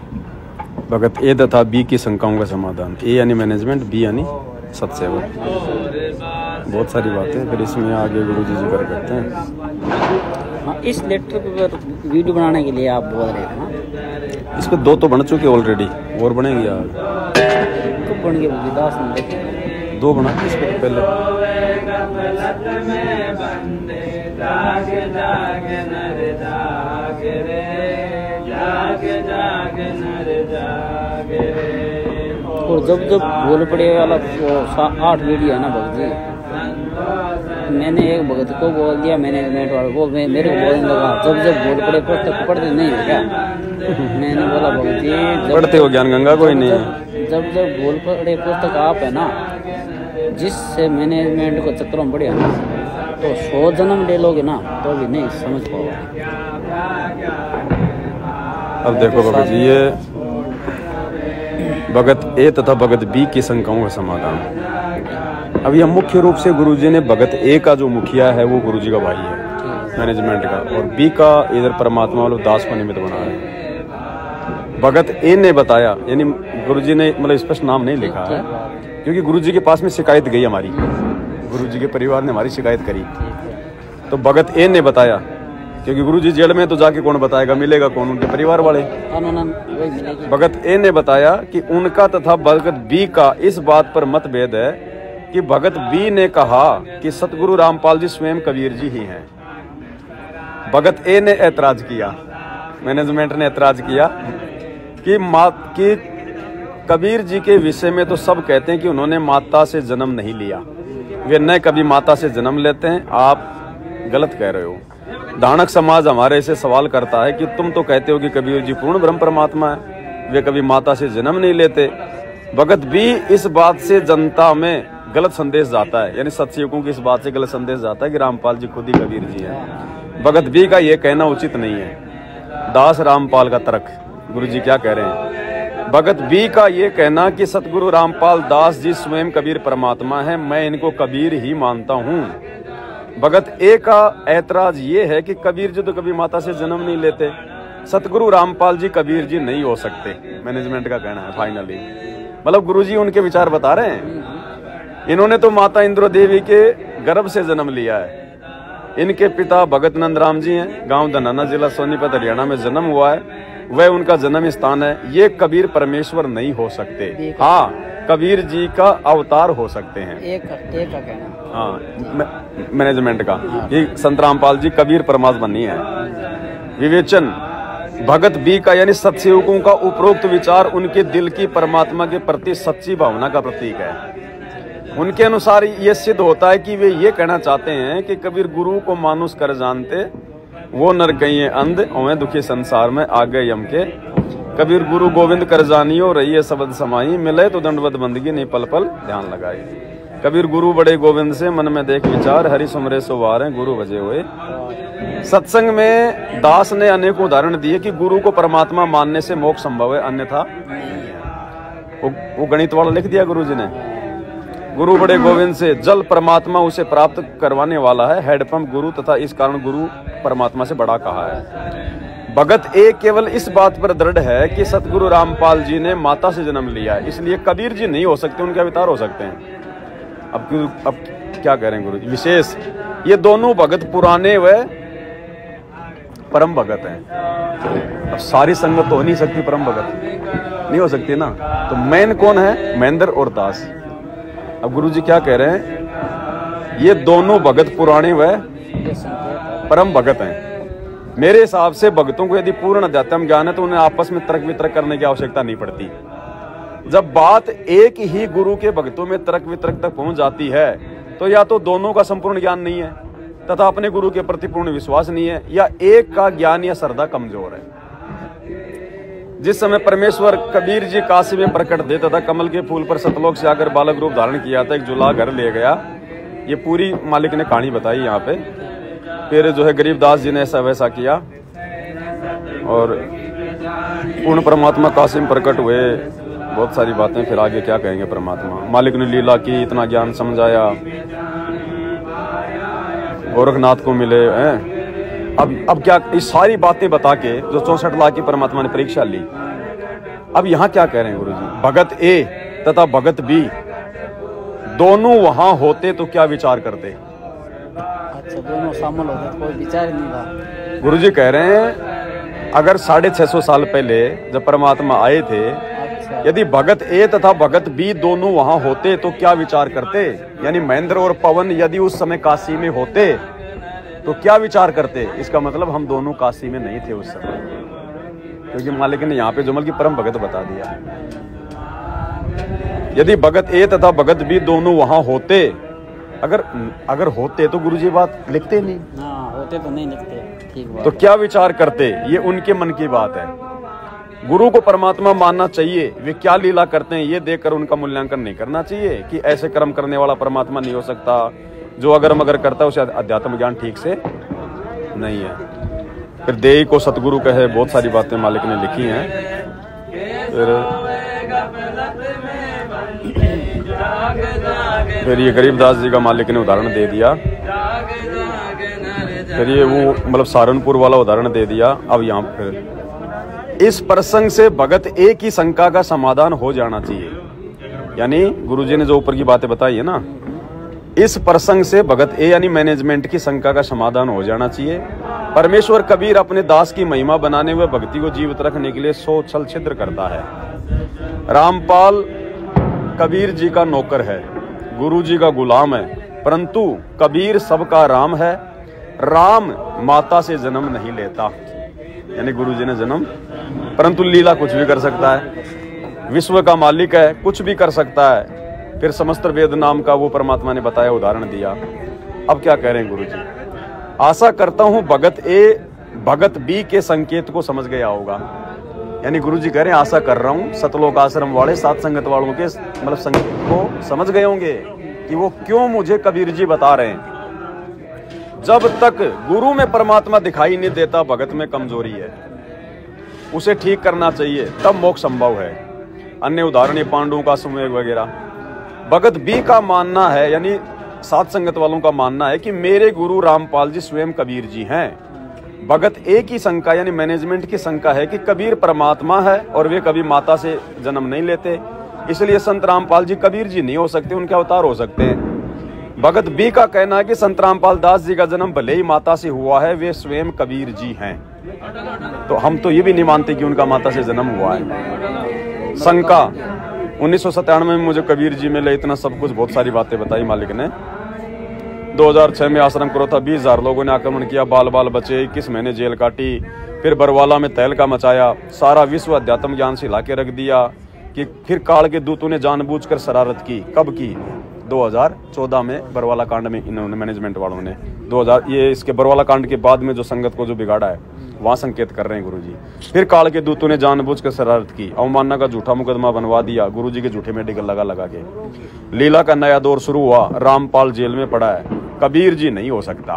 भगत ए तथा बी की शंकाओं का समाधान। ए यानी मैनेजमेंट, बी यानी सत्सेवा। बहुत सारी बातें फिर इसमें आगे गुरु जी जिक्र करते हैं। हाँ, इस लेटर पर वीडियो बनाने के लिए आप बोल रहे थे ना? इस पे 2 तो बन चुके ऑलरेडी, और बनेंगे यार। कब बन गए विदास में? 2 बना इस पे पहले। और जब बोल पड़े वाला 8 वीडियो है ना भगत जी, मैंने एक भगत को बोल दिया मैनेजमेंट वाले को, मेरे को बोलने लगा जब बोल पड़े पुस्तक पढ़ते नहीं हो क्या? मैंने बोला भगत जी पढ़ते हो ज्ञान गंगा कोई नहीं है। जब बोल पड़े पुस्तक आप है ना, जिससे मैनेजमेंट को चक्कर में पड़े ना, तो 100 जन्म ले लोगे ना तो भी नहीं समझ पाओगे। अब देखो भगत जी, ये भगत ए तथा भगत बी की शंकाओं का समाधान। अब यह मुख्य रूप से गुरुजी ने भगत ए का जो मुखिया है वो गुरुजी का भाई है मैनेजमेंट का, और बी का इधर परमात्मा वालों दास को निमित्त बना रहे हैं। भगत ए ने बताया, यानी गुरुजी ने मतलब स्पष्ट नाम नहीं लिखा है, क्योंकि गुरुजी के पास में शिकायत गई हमारी, गुरुजी के परिवार ने हमारी शिकायत करी, तो भगत ए ने बताया, क्योंकि गुरुजी जेल में तो जाके कौन बताएगा, मिलेगा कौन, उनके परिवार वाले। भगत ए ने बताया कि उनका तथा भगत बी का इस बात पर मतभेद है कि भगत बी ने कहा कि सतगुरु रामपाल जी स्वयं कबीर जी ही हैं। भगत ए ने ऐतराज किया, मैनेजमेंट ने ऐतराज किया कि कबीर जी के विषय में तो सब कहते हैं कि उन्होंने माता से जन्म नहीं लिया, वे न कभी माता से जन्म लेते हैं, आप गलत कह रहे हो। दानक समाज हमारे से सवाल करता है कि तुम तो कहते हो कि कबीर जी पूर्ण ब्रह्म परमात्मा है, वे कभी माता से जन्म नहीं लेते। भगत बी इस बात से जनता में गलत संदेश जाता है, यानी सत्सयुगों की इस बात से गलत संदेश जाता है कि रामपाल जी खुद ही कबीर जी हैं। भगत बी का ये कहना उचित नहीं है। दास रामपाल का तर्क, गुरु जी क्या कह रहे हैं? भगत बी का ये कहना कि सतगुरु रामपाल दास जी स्वयं कबीर परमात्मा है, मैं इनको कबीर ही मानता हूँ। भगत ए का ऐतराज ये है कि कबीर जी तो कभी माता से जन्म नहीं लेते, सतगुरु रामपाल जी कबीर जी नहीं हो सकते, मैनेजमेंट का कहना है फाइनली। मतलब गुरुजी उनके विचार बता रहे हैं। इन्होंने तो माता इंद्रो देवी के गर्भ से जन्म लिया है, इनके पिता भगत नंद राम जी हैं, गांव धनाना जिला सोनीपत हरियाणा में जन्म हुआ है, वह उनका जन्म स्थान है। ये कबीर परमेश्वर नहीं हो सकते, हाँ कबीर जी का अवतार हो सकते हैं। एक का कहना, हाँ मैनेजमेंट का, ये संत रामपाल जी कबीर परमात्मा नहीं है। विवेचन, भगत बी का यानी सत्सेवकों का उपरोक्त विचार उनके दिल की परमात्मा के प्रति सच्ची भावना का प्रतीक है। उनके अनुसार ये सिद्ध होता है कि वे ये कहना चाहते हैं कि कबीर गुरु को मानुष कर जानते, वो नर कहीं अंध और दुखी संसार में आ गए यम के। कबीर गुरु गोविंद कर जानियो रहिए शब्द समाई, मिले तो दंडवत बंदगी नहीं पल पल ध्यान लगाई। कबीर गुरु बड़े गोविंद से मन में देख विचार, हरि सुमरे सुवार है गुरु भजे हुए। सत्संग में दास ने अनेकों उदाहरण दिए कि गुरु को परमात्मा मानने से मोक्ष संभव है, अन्यथा वो गणित वाला लिख दिया गुरु जी ने। गुरु बड़े गोविंद से जल परमात्मा उसे प्राप्त करवाने वाला है, हैंडपंप गुरु, तथा इस कारण गुरु परमात्मा से बड़ा कहा है। भगत एक केवल इस बात पर दृढ़ है कि सतगुरु रामपाल जी ने माता से जन्म लिया है, इसलिए कबीर जी नहीं हो सकते, उनके अवतार हो सकते हैं। अब क्या करें गुरु जी? विशेष ये दोनों भगत पुराने व परम भगत हैं। अब सारी संगत तो हो नहीं सकती, परम भगत नहीं हो सकती ना, तो मेन कौन है? महेंद्र और दास। अब गुरु जी क्या कह रहे हैं? ये दोनों भगत पुराने व परम भगत हैं। मेरे हिसाब से भगतों को यदि पूर्ण अध्यात्म ज्ञान है तो उन्हें आपस में तर्क वितर्क करने की आवश्यकता नहीं पड़ती। जब बात एक ही गुरु के भक्तों में तर्क वितर्क तक पहुंच जाती है तो या तो दोनों का संपूर्ण ज्ञान नहीं है तथा अपने गुरु के प्रति पूर्ण विश्वास नहीं है, या एक का ज्ञान या श्रद्धा कमजोर है। जिस समय परमेश्वर कबीर जी काशी में प्रकट थे तथा कमल के फूल पर सतलोक से आकर बालक रूप धारण किया था, एक जुला घर ले गया। ये पूरी मालिक ने कहानी बताई यहाँ पे। फिर जो है गरीबदास जी ने ऐसा वैसा किया और पूर्ण परमात्मा काशी में प्रकट हुए। बहुत सारी बातें, फिर आगे क्या कहेंगे परमात्मा। मालिक ने लीला की, इतना ज्ञान समझाया, गोरखनाथ को मिले हैं। अब क्या ये सारी बातें बता के जो 64 लाख की परमात्मा ने परीक्षा ली। अब यहाँ क्या कह रहे हैं गुरु जी? भगत ए तथा भगत बी दोनों वहां होते तो क्या विचार करते? अच्छा, दोनों शामिल होते तो कोई विचार नहीं था। गुरु जी कह रहे हैं अगर 650 साल पहले जब परमात्मा आए थे, यदि भगत ए तथा भगत बी दोनों वहां होते तो क्या विचार करते? यानी महेंद्र और पवन यदि उस समय काशी में होते तो क्या विचार करते? इसका मतलब हम दोनों काशी में नहीं थे उस समय, क्योंकि मालिक ने यहाँ पे जुमल की परम भगत बता दिया। यदि भगत ए तथा भगत बी दोनों वहां होते, अगर होते तो गुरुजी बात लिखते नहीं। हाँ, होते तो नहीं लिखते। ठीक बात। तो क्या विचार करते? ये उनके मन की बात है। गुरु को परमात्मा मानना चाहिए, वे क्या लीला करते हैं ये देखकर उनका मूल्यांकन नहीं करना चाहिए कि ऐसे कर्म करने वाला परमात्मा नहीं हो सकता, जो अगर मगर करता है उसे अध्यात्म ज्ञान ठीक से नहीं है। फिर देही को सतगुरु कहे, बहुत सारी बातें मालिक ने लिखी हैं। फिर ये गरीबदास जी का मालिक ने उदाहरण दे दिया। फिर ये वो मतलब सहारनपुर वाला उदाहरण दे दिया। अब यहाँ फिर इस प्रसंग से भगत ए की शंका का समाधान हो जाना चाहिए। यानी गुरुजी ने जो ऊपर की बातें बताई है ना, इस प्रसंग से भगत ए यानी मैनेजमेंट की शंका का समाधान हो जाना चाहिए। परमेश्वर कबीर अपने दास की महिमा बनाने हुए भक्ति को जीवित रखने के लिए 100 छल छिद्र करता है। रामपाल कबीर जी का नौकर है, गुरु जी का गुलाम है, परंतु कबीर सबका राम है। राम माता से जन्म नहीं लेता, यानी गुरु जी ने जन्म, परंतु लीला कुछ भी कर सकता है। विश्व का मालिक है, कुछ भी कर सकता है। फिर समस्त वेद नाम का वो परमात्मा ने बताया, उदाहरण दिया। अब क्या कह रहे हैं गुरु जी? आशा करता हूं भगत ए भगत बी के संकेत को समझ गया होगा। यानी गुरु जी कह रहे हैं आशा कर रहा हूं सतलोक आश्रम वाले सात संगत वालों के मतलब संकेत को समझ गए होंगे कि वो क्यों मुझे कबीर जी बता रहे हैं। जब तक गुरु में परमात्मा दिखाई नहीं देता, भगत में कमजोरी है, उसे ठीक करना चाहिए, तब मोक्ष संभव है। अन्य उदाहरण पांडवों का सुमेघ वगैरह। भगत बी का मानना है, यानी सात संगत वालों का मानना है कि मेरे गुरु रामपाल जी स्वयं कबीर जी हैं। भगत ए की शंका यानी मैनेजमेंट की शंका है कि कबीर परमात्मा है और वे कभी माता से जन्म नहीं लेते, इसलिए संत रामपाल जी कबीर जी नहीं हो सकते, उनके अवतार हो सकते हैं। भगत बी का कहना है कि संत रामपाल दास जी का जन्म भले ही माता से हुआ है, वे स्वयं कबीर जी हैं। तो हम तो ये भी नहीं मानते कि उनका माता से जन्म हुआ है। शंका 1997 में मुझे कबीर जी मिले, इतना सब कुछ, बहुत सारी बातें बताई मालिक ने। 2006 में आश्रम करो था, 20,000 लोगों ने आक्रमण किया, बाल बाल बचे, 21 महीने जेल काटी, फिर बरवाला में तहलका मचाया, सारा विश्व अध्यात्म ज्ञान से हिला के रख दिया। कि फिर काल के दूतों ने जानबूझकर शरारत की। कब की? 2014 में बरवाला कांड में इन्होंने मैनेजमेंट वालों ने 2000 ये इसके बरवाला कांड के बाद में जो संगत को जो बिगाड़ा है वहां संकेत कर रहे हैं गुरुजी। फिर काल के दूतों ने जानबूझकर शरारत की, अवमानना का झूठा मुकदमा बनवा दिया, गुरुजी के झूठे मेडिकल लगा के। लीला का नया दौर शुरू हुआ, रामपाल जेल में पड़ा है, कबीर जी नहीं हो सकता।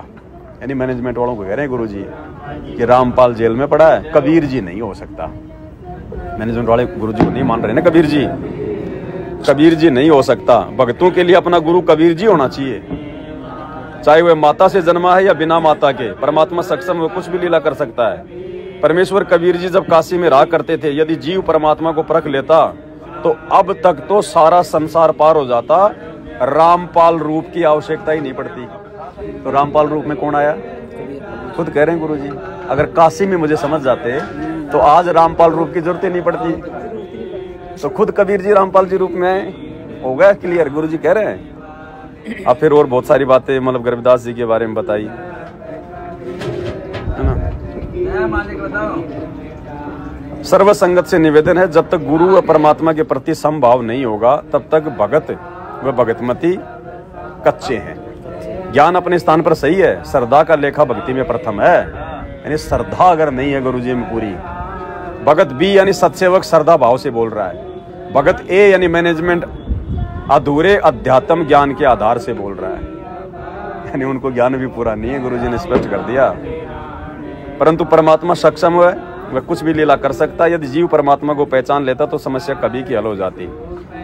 यानी मैनेजमेंट वालों को कह रहे हैं गुरुजी कि रामपाल जेल में पड़ा है, कबीर जी नहीं हो सकता। मैनेजमेंट वाले गुरुजी को नहीं मान रहे ना कबीर जी। कबीर जी नहीं हो सकता। भक्तों के लिए अपना गुरु कबीर जी होना चाहिए, चाहे वह माता से जन्मा है या बिना माता के। परमात्मा सक्षम वो कुछ भी लीला कर सकता है। परमेश्वर कबीर जी जब काशी में रहा करते थे, यदि जीव परमात्मा को परख लेता तो अब तक तो सारा संसार पार हो जाता, रामपाल रूप की आवश्यकता ही नहीं पड़ती। तो रामपाल रूप में कौन आया? खुद कह रहे हैं गुरु जी, अगर काशी में मुझे समझ जाते तो आज रामपाल रूप की जरूरत ही नहीं पड़ती। तो खुद कबीर जी रामपाल जी रूप में आए, हो गया क्लियर। गुरु जी कह रहे हैं। अब फिर और बहुत सारी बातें मतलब गरीबदास जी के बारे में बताई, है ना। सर्व संगत से निवेदन है, जब तक गुरु व परमात्मा के प्रति समभाव नहीं होगा तब तक भगत व भगतमती कच्चे हैं। ज्ञान अपने स्थान पर सही है, श्रद्धा का लेखा भक्ति में प्रथम है। यानी श्रद्धा अगर नहीं है गुरु जी में पूरी, भगत बी यानी सत्सेवक श्रद्धा भाव से बोल रहा है, भगत ए यानी मैनेजमेंट अधूरे अध्यात्म ज्ञान के आधार से बोल रहा है। यानी उनको ज्ञान भी पूरा नहीं है, गुरु जी ने स्पष्ट कर दिया। परंतु परमात्मा सक्षम है, वह कुछ भी लीला कर सकता है। यदि जीव परमात्मा को पहचान लेता तो समस्या कभी की हल हो जाती।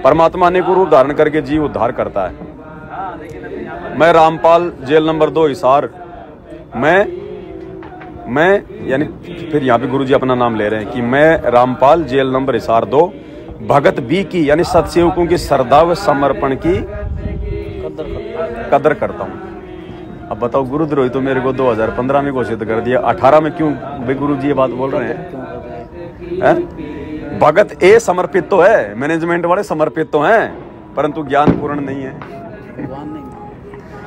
परमात्मा अनेक रूप धारण करके जीव उद्धार करता है। मैं रामपाल, जेल नंबर 2 हिसार। मैं यानी फिर यहाँ पे गुरुजी अपना नाम ले रहे हैं कि मैं रामपाल, जेल नंबर हिसार 2, भगत बी की यानी सत्सेवकों की श्रद्धा व समर्पण की कदर करता हूँ। अब बताओ, गुरुद्रोही तो मेरे को 2015 में घोषित कर दिया, 18 में क्यों भाई गुरु जी ये बात बोल रहे हैं? भगत ए समर्पित तो है, मैनेजमेंट वाले समर्पित तो हैं, परंतु ज्ञान पूर्ण नहीं है,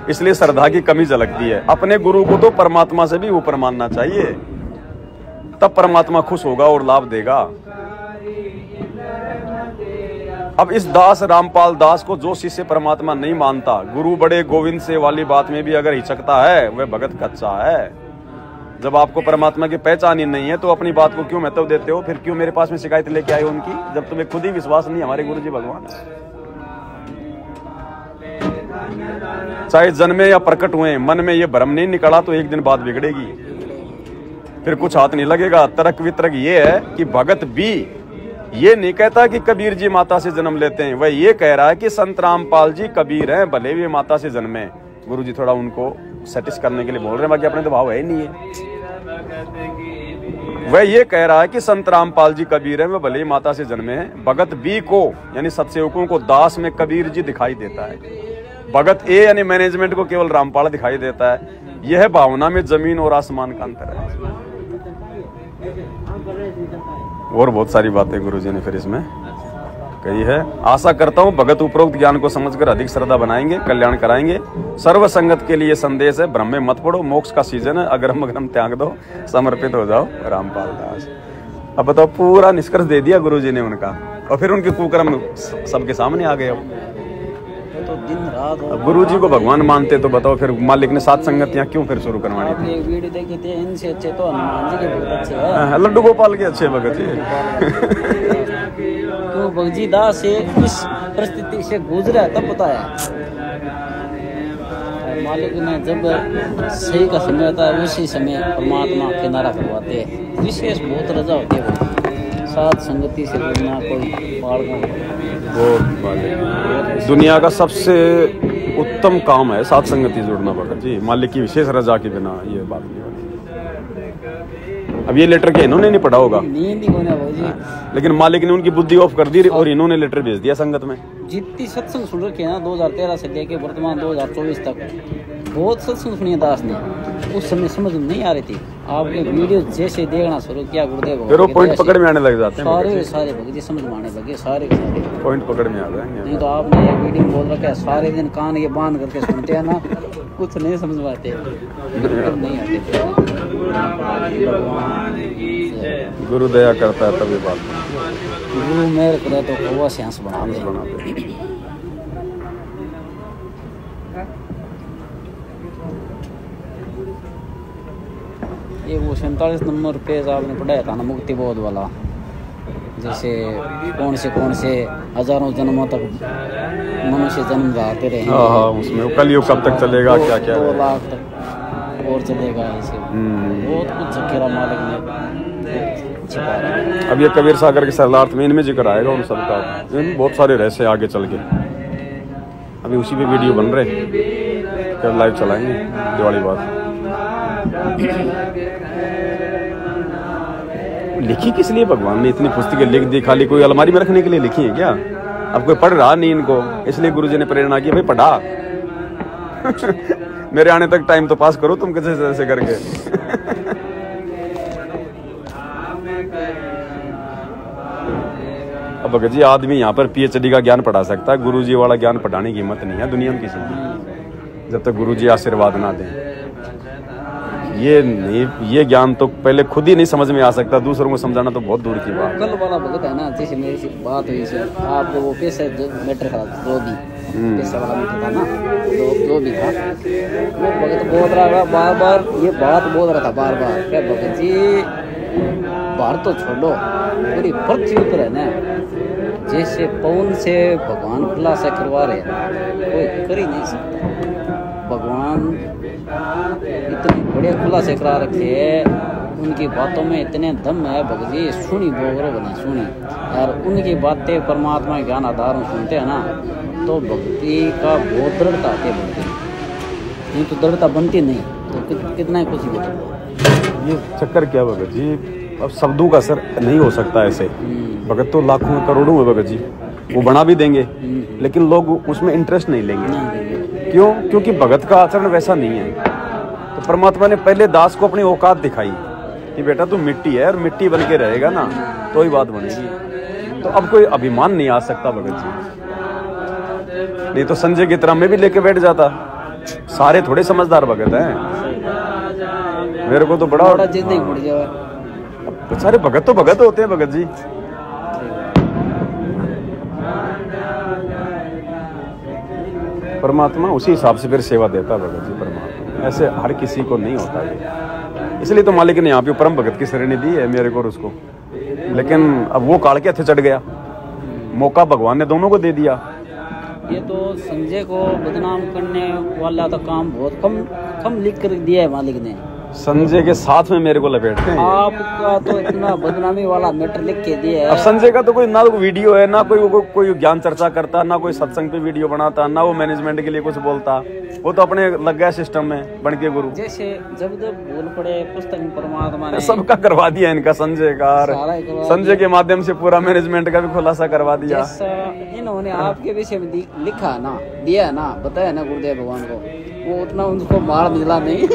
इसलिए श्रद्धा की कमी झलकती है। अपने गुरु को तो परमात्मा से भी ऊपर मानना चाहिए, तब परमात्मा खुश होगा और लाभ देगा। अब इस दास रामपाल दास को जो शिष्य परमात्मा नहीं मानता, गुरु बड़े गोविंद से वाली बात में भी अगर हिचकता है, वह भगत कच्चा है। जब आपको परमात्मा की पहचान ही नहीं है तो अपनी बात को क्यों महत्व देते हो? फिर क्यों मेरे पास में शिकायत लेके आए उनकी, जब तुम्हें खुद ही विश्वास नहीं हमारे गुरु जी भगवान। चाहे जन्मे या प्रकट हुए, मन में ये भ्रम नहीं निकला तो एक दिन बात बिगड़ेगी, फिर कुछ हाथ नहीं लगेगा। तर्क वितर्क ये है कि भगत भी ये नहीं कहता कि कबीर जी माता से जन्म लेते हैं, वह ये कह रहा है कि संत रामपाल जी कबीर हैं, भले भी माता से जन्मे। गुरु जी थोड़ा उनको सेटिस्फाई करने के लिए बोल रहे हैं, बाकी अपने तो भाव है ही नहीं है। वह ये कह रहा है कि संत रामपाल जी कबीर हैं, वह भले ही माता से जन्मे हैं। भगत बी को यानी सत्सेवकों को दास में कबीर जी दिखाई देता है, भगत ए यानी मैनेजमेंट को केवल रामपाल दिखाई देता है। यह भावना में जमीन और आसमान का अंतर है। और बहुत सारी बातें गुरुजी ने फिर इसमें कही है। आशा करता हूँ भगत उपरोक्त ज्ञान को समझकर अधिक श्रद्धा बनाएंगे, कल्याण कराएंगे। सर्व संगत के लिए संदेश है, भ्रम में मत पड़ो, मोक्ष का सीजन है, अगरम अगरम त्याग दो, समर्पित हो जाओ। रामपाल दास। अब बताओ, पूरा निष्कर्ष दे दिया गुरुजी ने उनका, और फिर उनके कुकर्म सबके सामने आ गए। तो दिन रात अब गुरु जी को भगवान मानते तो बताओ फिर मालिक ने सात संगतियां क्यों फिर शुरू करवानी थी? एक वीडियो देखी थी, इनसे अच्छे तो हनुमान जी के भक्त अच्छे हैं। लड्डू गोपाल के अच्छे भगत जी। क्यों भगजी दास से इस परिस्थिति से गुजरा तब पता है। मालिक ने जब सही का समय आता है उसी समय परमात्मा किनारा करवाते हैं। विशेष बहुत रजा होती है, साथ संगति से जुड़ना कोई दुनिया का सबसे उत्तम काम है साथ संगति जुड़ना भगत जी। मालिक की विशेष रजा के बिना ये बात नहीं होनी। अब ये लेटर के इन्होंने नहीं पढ़ा होगा, लेकिन मालिक ने उनकी बुद्धि ऑफ कर दी और इन्होंने लेटर भेज दिया संगत में। जितनी सत्संग सुन रखे हैं ना 2013 से लेके वर्तमान 2024 तक, बहुत सत्संग सुनिए दास ने। उस समय समझ नहीं आ रही थी, आपने वीडियो जैसे देखना शुरू किया गुरुदेव, फिर वो पॉइंट पकड़ में आने लग जाते हैं। सारे भगत जी समझ में आने लगे, सारे पॉइंट पकड़ में आ जाएंगे। नहीं तो आपने ये वीडियो बोल रखा है, सारे दिन कान ये बांध करके सुनते हैं ना, कुछ नहीं समझ पाते, नहीं आते। गुरु दया करता है तभी बात, गुरु मेहर करे तो कौवा से हंस बना दे। ये वो 47 नंबर पेज आपने पढ़ाया था ना, मुक्ति बोध वाला, जैसे कौन से हजारों जन्मों तक मनुष्य जन्म जाते रहे। उसमें कलयुग कब तक चलेगा, क्या 2 लाख तक और चलेगा, ऐसे बहुत कुछ जखेरा मालिक ने छिपा रहा है। अब ये कबीर सागर के सरलार्थ में इनमें जिक्र आएगा उन सबका, इनमें बहुत सारे रहस्य आगे चल के। अभी उसी पे वीडियो बन रहे, फिर लाइव चलाएंगे दिवाली बाद। लिखी किस लिए भगवान ने इतनी पुस्तकें लिख दी? खाली कोई अलमारी में रखने के लिए लिखी है क्या? अब कोई पढ़ रहा नहीं इनको, इसलिए गुरुजी ने प्रेरणा की भाई पढ़ा। मेरे आने तक टाइम तो पास करो तुम कैसे ऐसे करके। अब भगत जी आदमी यहाँ पर PhD का ज्ञान पढ़ा सकता है, गुरुजी वाला ज्ञान पढ़ाने की हिम्मत नहीं है दुनिया में किसी की, जब तक गुरुजी आशीर्वाद ना दें। ये ज्ञान तो पहले खुद ही नहीं समझ में आ सकता, दूसरों को समझाना तो बहुत दूर की बात। कल वाला भगत है ना, जैसे मेरी बात हुई से आपको वो पैसे मैटर था, जो भी पैसे वाला मैटर था ना, जो भी था वो भगत बोल रहा था बार बार, ये बात बोल रहा था बार बार, क्या भगत जी बाहर तो छोड़ो, पूरी पृथ्वी पर है ना, जैसे पवन से भगवान खुलासा करवा रहे कोई कर ही नहीं सकता। भगवान इतने बड़े खुलासे करा रखे है, उनकी बातों में इतने दम है भगत जी, सुनी बोगरो बना सुनी यार, उनकी बातें परमात्मा ज्ञान आधार सुनते हैं ना, तो भक्ति का बहुत दृढ़ता आती है भक्ति, नहीं तो दृढ़ता बनती नहीं, तो कितना कुछ भी बता। ये चक्कर क्या भगत जी, अब शब्दों का असर नहीं हो सकता ऐसे। भगत तो लाखों करोड़ों है भगत जी, वो बना भी देंगे लेकिन लोग उसमें इंटरेस्ट नहीं लेंगे। क्यों? क्योंकि भगत का आचरण वैसा नहीं है। तो परमात्मा ने पहले दास को अपनी औकात दिखाई कि बेटा तू मिट्टी है और मिट्टी बन के रहेगा ना तो ही बात बनेगी। तो अब कोई अभिमान नहीं आ सकता भगत जी, नहीं तो संजय की तरह मैं भी लेके बैठ जाता। सारे थोड़े समझदार भगत हैं, मेरे को तो बड़ा जिद नहीं पड़ जाए। सारे भगत तो भगत होते हैं भगत जी। परमात्मा उसी हिसाब से फिर सेवा देता है भगत जी। परमात्मा ऐसे हर किसी को नहीं होता है, इसलिए तो मालिक ने यहाँ पे परम भगत की श्रेणी दी है मेरे को और उसको। लेकिन अब वो काल के हथे चढ़ गया, मौका भगवान ने दोनों को दे दिया। ये तो संजय को बदनाम करने वाला तो काम बहुत कम लिख कर दिया है मालिक ने। संजय के साथ में मेरे को लपेटते हैं। आपका तो इतना बदनामी वाला मैटर लिख के दिया है। अब संजय का तो कोई ना वीडियो है, ना कोई ज्ञान चर्चा करता, ना कोई सत्संग पे वीडियो बनाता, ना वो मैनेजमेंट के लिए कुछ बोलता। वो तो अपने लग गया सिस्टम में बन के गुरु। जैसे जब बोल पड़े पुस्तक में परमात्मा ने सबका करवा दिया इनका, संजय का, संजय के माध्यम से पूरा मैनेजमेंट का भी खुलासा करवा दिया। इन्होंने आपके विषय में लिखा ना, दिया ना, बताया ना गुरुदेव भगवान को, वो उतना उनको मार मिला नहीं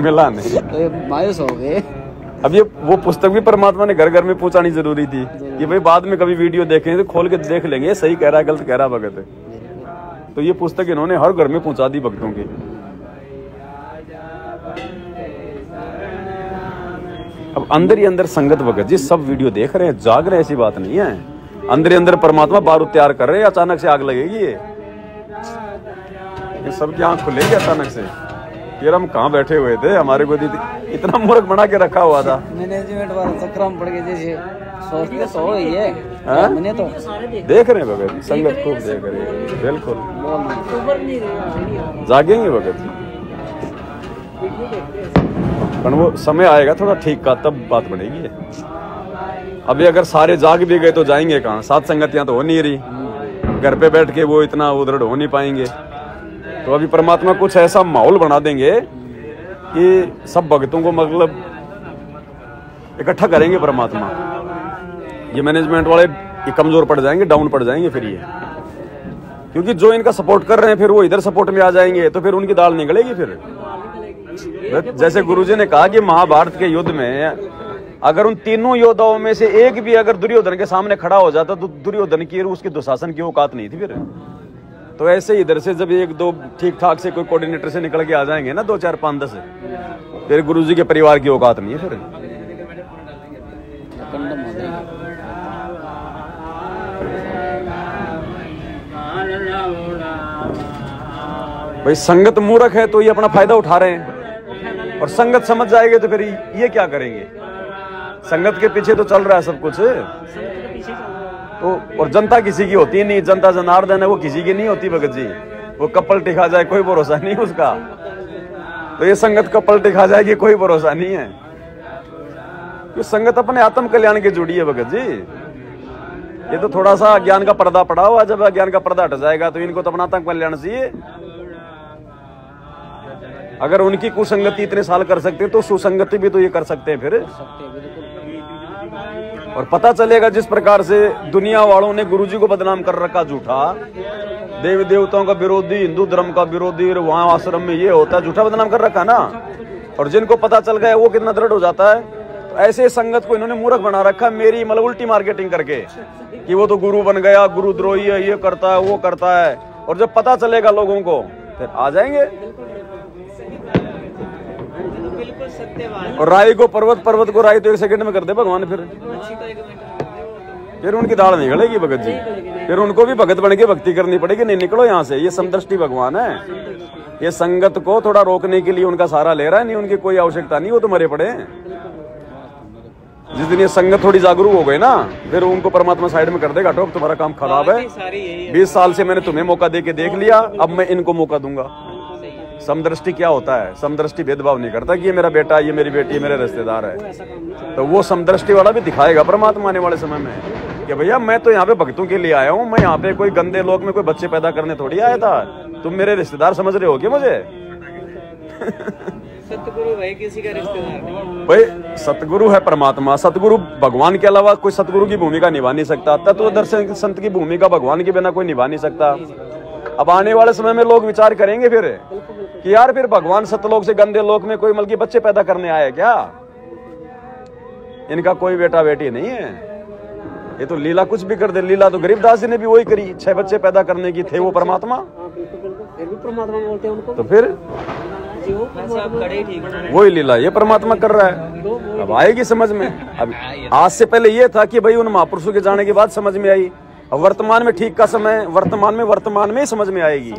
मिला नहीं तो मायूस हो गए। अब ये वो पुस्तक भी परमात्मा ने घर घर में पहुंचानी जरूरी थी कि भाई बाद में कभी वीडियो देखें तो खोल के देख लेंगे सही कह रहा है गलत कह रहा भगत है। तो ये पुस्तक इन्होंने हर घर में पहुंचा दी भक्तों की। अब अंदर ही अंदर संगत भगत जी सब वीडियो देख रहे हैं, जाग रहे हैं, ऐसी बात नहीं है। अंदर ही अंदर परमात्मा बारूद तैयार कर रहे हैं, अचानक से आग लगेगी ये सबकी आंख खुलेगी अचानक से। यार हम कहाँ बैठे हुए थे, हमारे को इतना मूर्ख बना के रखा हुआ था। मैनेजमेंट वाला चक्कर में पड़ गए, जैसे सोचते सो ही है। मैंने तो देख रहे हैं भगत, संगत खूब देख रहे हैं, बिल्कुल जागेंगे भगत जी। पर वो समय आएगा थोड़ा ठीक का, तब बात बनेगी। अभी अगर सारे जाग भी गए तो जाएंगे कहाँ? सात संगतियां तो हो नहीं रही, घर पे बैठ के वो इतना उदृढ़ हो नहीं पाएंगे। तो अभी परमात्मा कुछ ऐसा माहौल बना देंगे कि सब भक्तों को मतलब इकट्ठा करेंगे परमात्मा। ये मैनेजमेंट वाले ये कमजोर पड़ जाएंगे, डाउन पड़ जाएंगे फिर ये, क्योंकि जो इनका सपोर्ट कर रहे हैं फिर वो इधर सपोर्ट में आ जाएंगे, तो फिर उनकी दाल निकलेगी। फिर जैसे गुरुजी ने कहा कि महाभारत के युद्ध में अगर उन तीनों योद्धाओं में से एक भी अगर दुर्योधन के सामने खड़ा हो जाता तो दुर्योधन की उसकी दुशासन की औकात नहीं थी फिर। तो ऐसे इधर से जब एक दो ठीक ठाक से कोई कोऑर्डिनेटर से निकल के आ जाएंगे ना, 2 4 5 10, फिर गुरुजी के परिवार की औकात नहीं है फिर। भाई संगत मूर्ख है तो ये अपना फायदा उठा रहे हैं, और संगत समझ जाएंगे तो फिर ये क्या करेंगे? संगत के पीछे तो चल रहा है सब कुछ। तो और जनता किसी की होती नहीं, जनता जनार्दन है, वो किसी की नहीं होती भगत जी। वो कपल टिका जाए कोई भरोसा नहीं उसका, तो ये संगत कपल टिका जाएगी कोई भरोसा नहीं है। कि संगत अपने आत्म कल्याण के जुड़ी है भगत जी। ये तो थोड़ा सा ज्ञान का पर्दा पड़ा हुआ, जब ज्ञान का पर्दा हट जाएगा तो इनको तो अपना आत्म कल्याण चाहिए। अगर उनकी कुसंगति इतने साल कर सकते तो सुसंगति भी तो ये कर सकते हैं फिर। और पता चलेगा जिस प्रकार से दुनिया वालों ने गुरुजी को बदनाम कर रखा झूठा, देवी देवताओं का विरोधी, हिंदू धर्म का विरोधी, वहां आश्रम में ये होता है, झूठा बदनाम कर रखा ना। और जिनको पता चल गया वो कितना दृढ़ हो जाता है। तो ऐसे संगत को इन्होंने मूर्ख बना रखा, मेरी मतलब उल्टी मार्केटिंग करके कि वो तो गुरु बन गया, गुरुद्रोही है, ये करता है वो करता है। और जब पता चलेगा लोगों को फिर आ जाएंगे। और राई को पर्वत, पर्वत को राई तो 1 सेकंड में कर दे भगवान। फिर उनकी दाढ़ निकलेगी भगत जी, फिर उनको भी भगत बन के भक्ति करनी पड़ेगी। नहीं निकलो यहाँ से, ये समदृष्टि भगवान है। ये संगत को थोड़ा रोकने के लिए उनका सहारा ले रहा है, नहीं उनकी कोई आवश्यकता नहीं, वो तो मरे पड़े हैं। जिस दिन ये संगत थोड़ी जागरूक हो गई ना, फिर उनको परमात्मा साइड में कर देगा, हटो तुम्हारा काम खराब है, 20 साल से मैंने तुम्हें मौका दे के देख लिया, अब मैं इनको मौका दूंगा। समदृष्टि क्या होता है? समदृष्टि भेदभाव नहीं करता कि ये मेरा बेटा, ये मेरी बेटी, ये मेरे रिश्तेदार है। तो वो समदृष्टि वाला भी दिखाएगा परमात्मा आने वाले समय में कि भैया मैं तो यहाँ पे भक्तों के लिए आया हूँ, मैं यहाँ पे कोई गंदे लोक में कोई बच्चे पैदा करने थोड़ी आया था। तुम मेरे रिश्तेदार समझ रहे हो क्या मुझे? सतगुरु भाई किसी का रिश्तेदार नहीं। भाई सतगुरु है परमात्मा, सतगुरु भगवान के अलावा कोई सतगुरु की भूमिका निभा नहीं सकता। तत्वदर्शी संत की भूमिका भगवान के बिना कोई निभा नहीं सकता। अब आने वाले समय में लोग विचार करेंगे फिर कि यार फिर भगवान सतलोक से गंदे लोक में कोई मलकी बच्चे पैदा करने आए क्या? इनका कोई बेटा बेटी नहीं है, ये तो लीला कुछ भी कर दे। लीला तो गरीबदास जी ने भी वही करी, 6 बच्चे पैदा करने की, थे वो परमात्मा। फिर भी परमात्मा बोलते हैं उनको। तो फिर वही लीला ये परमात्मा कर रहा है। अब आएगी समझ में। अब आज से पहले ये था कि भाई उन महापुरुषों के जाने के बाद समझ में आई। अब वर्तमान में ठीक का समय, वर्तमान में ही समझ में आएगी।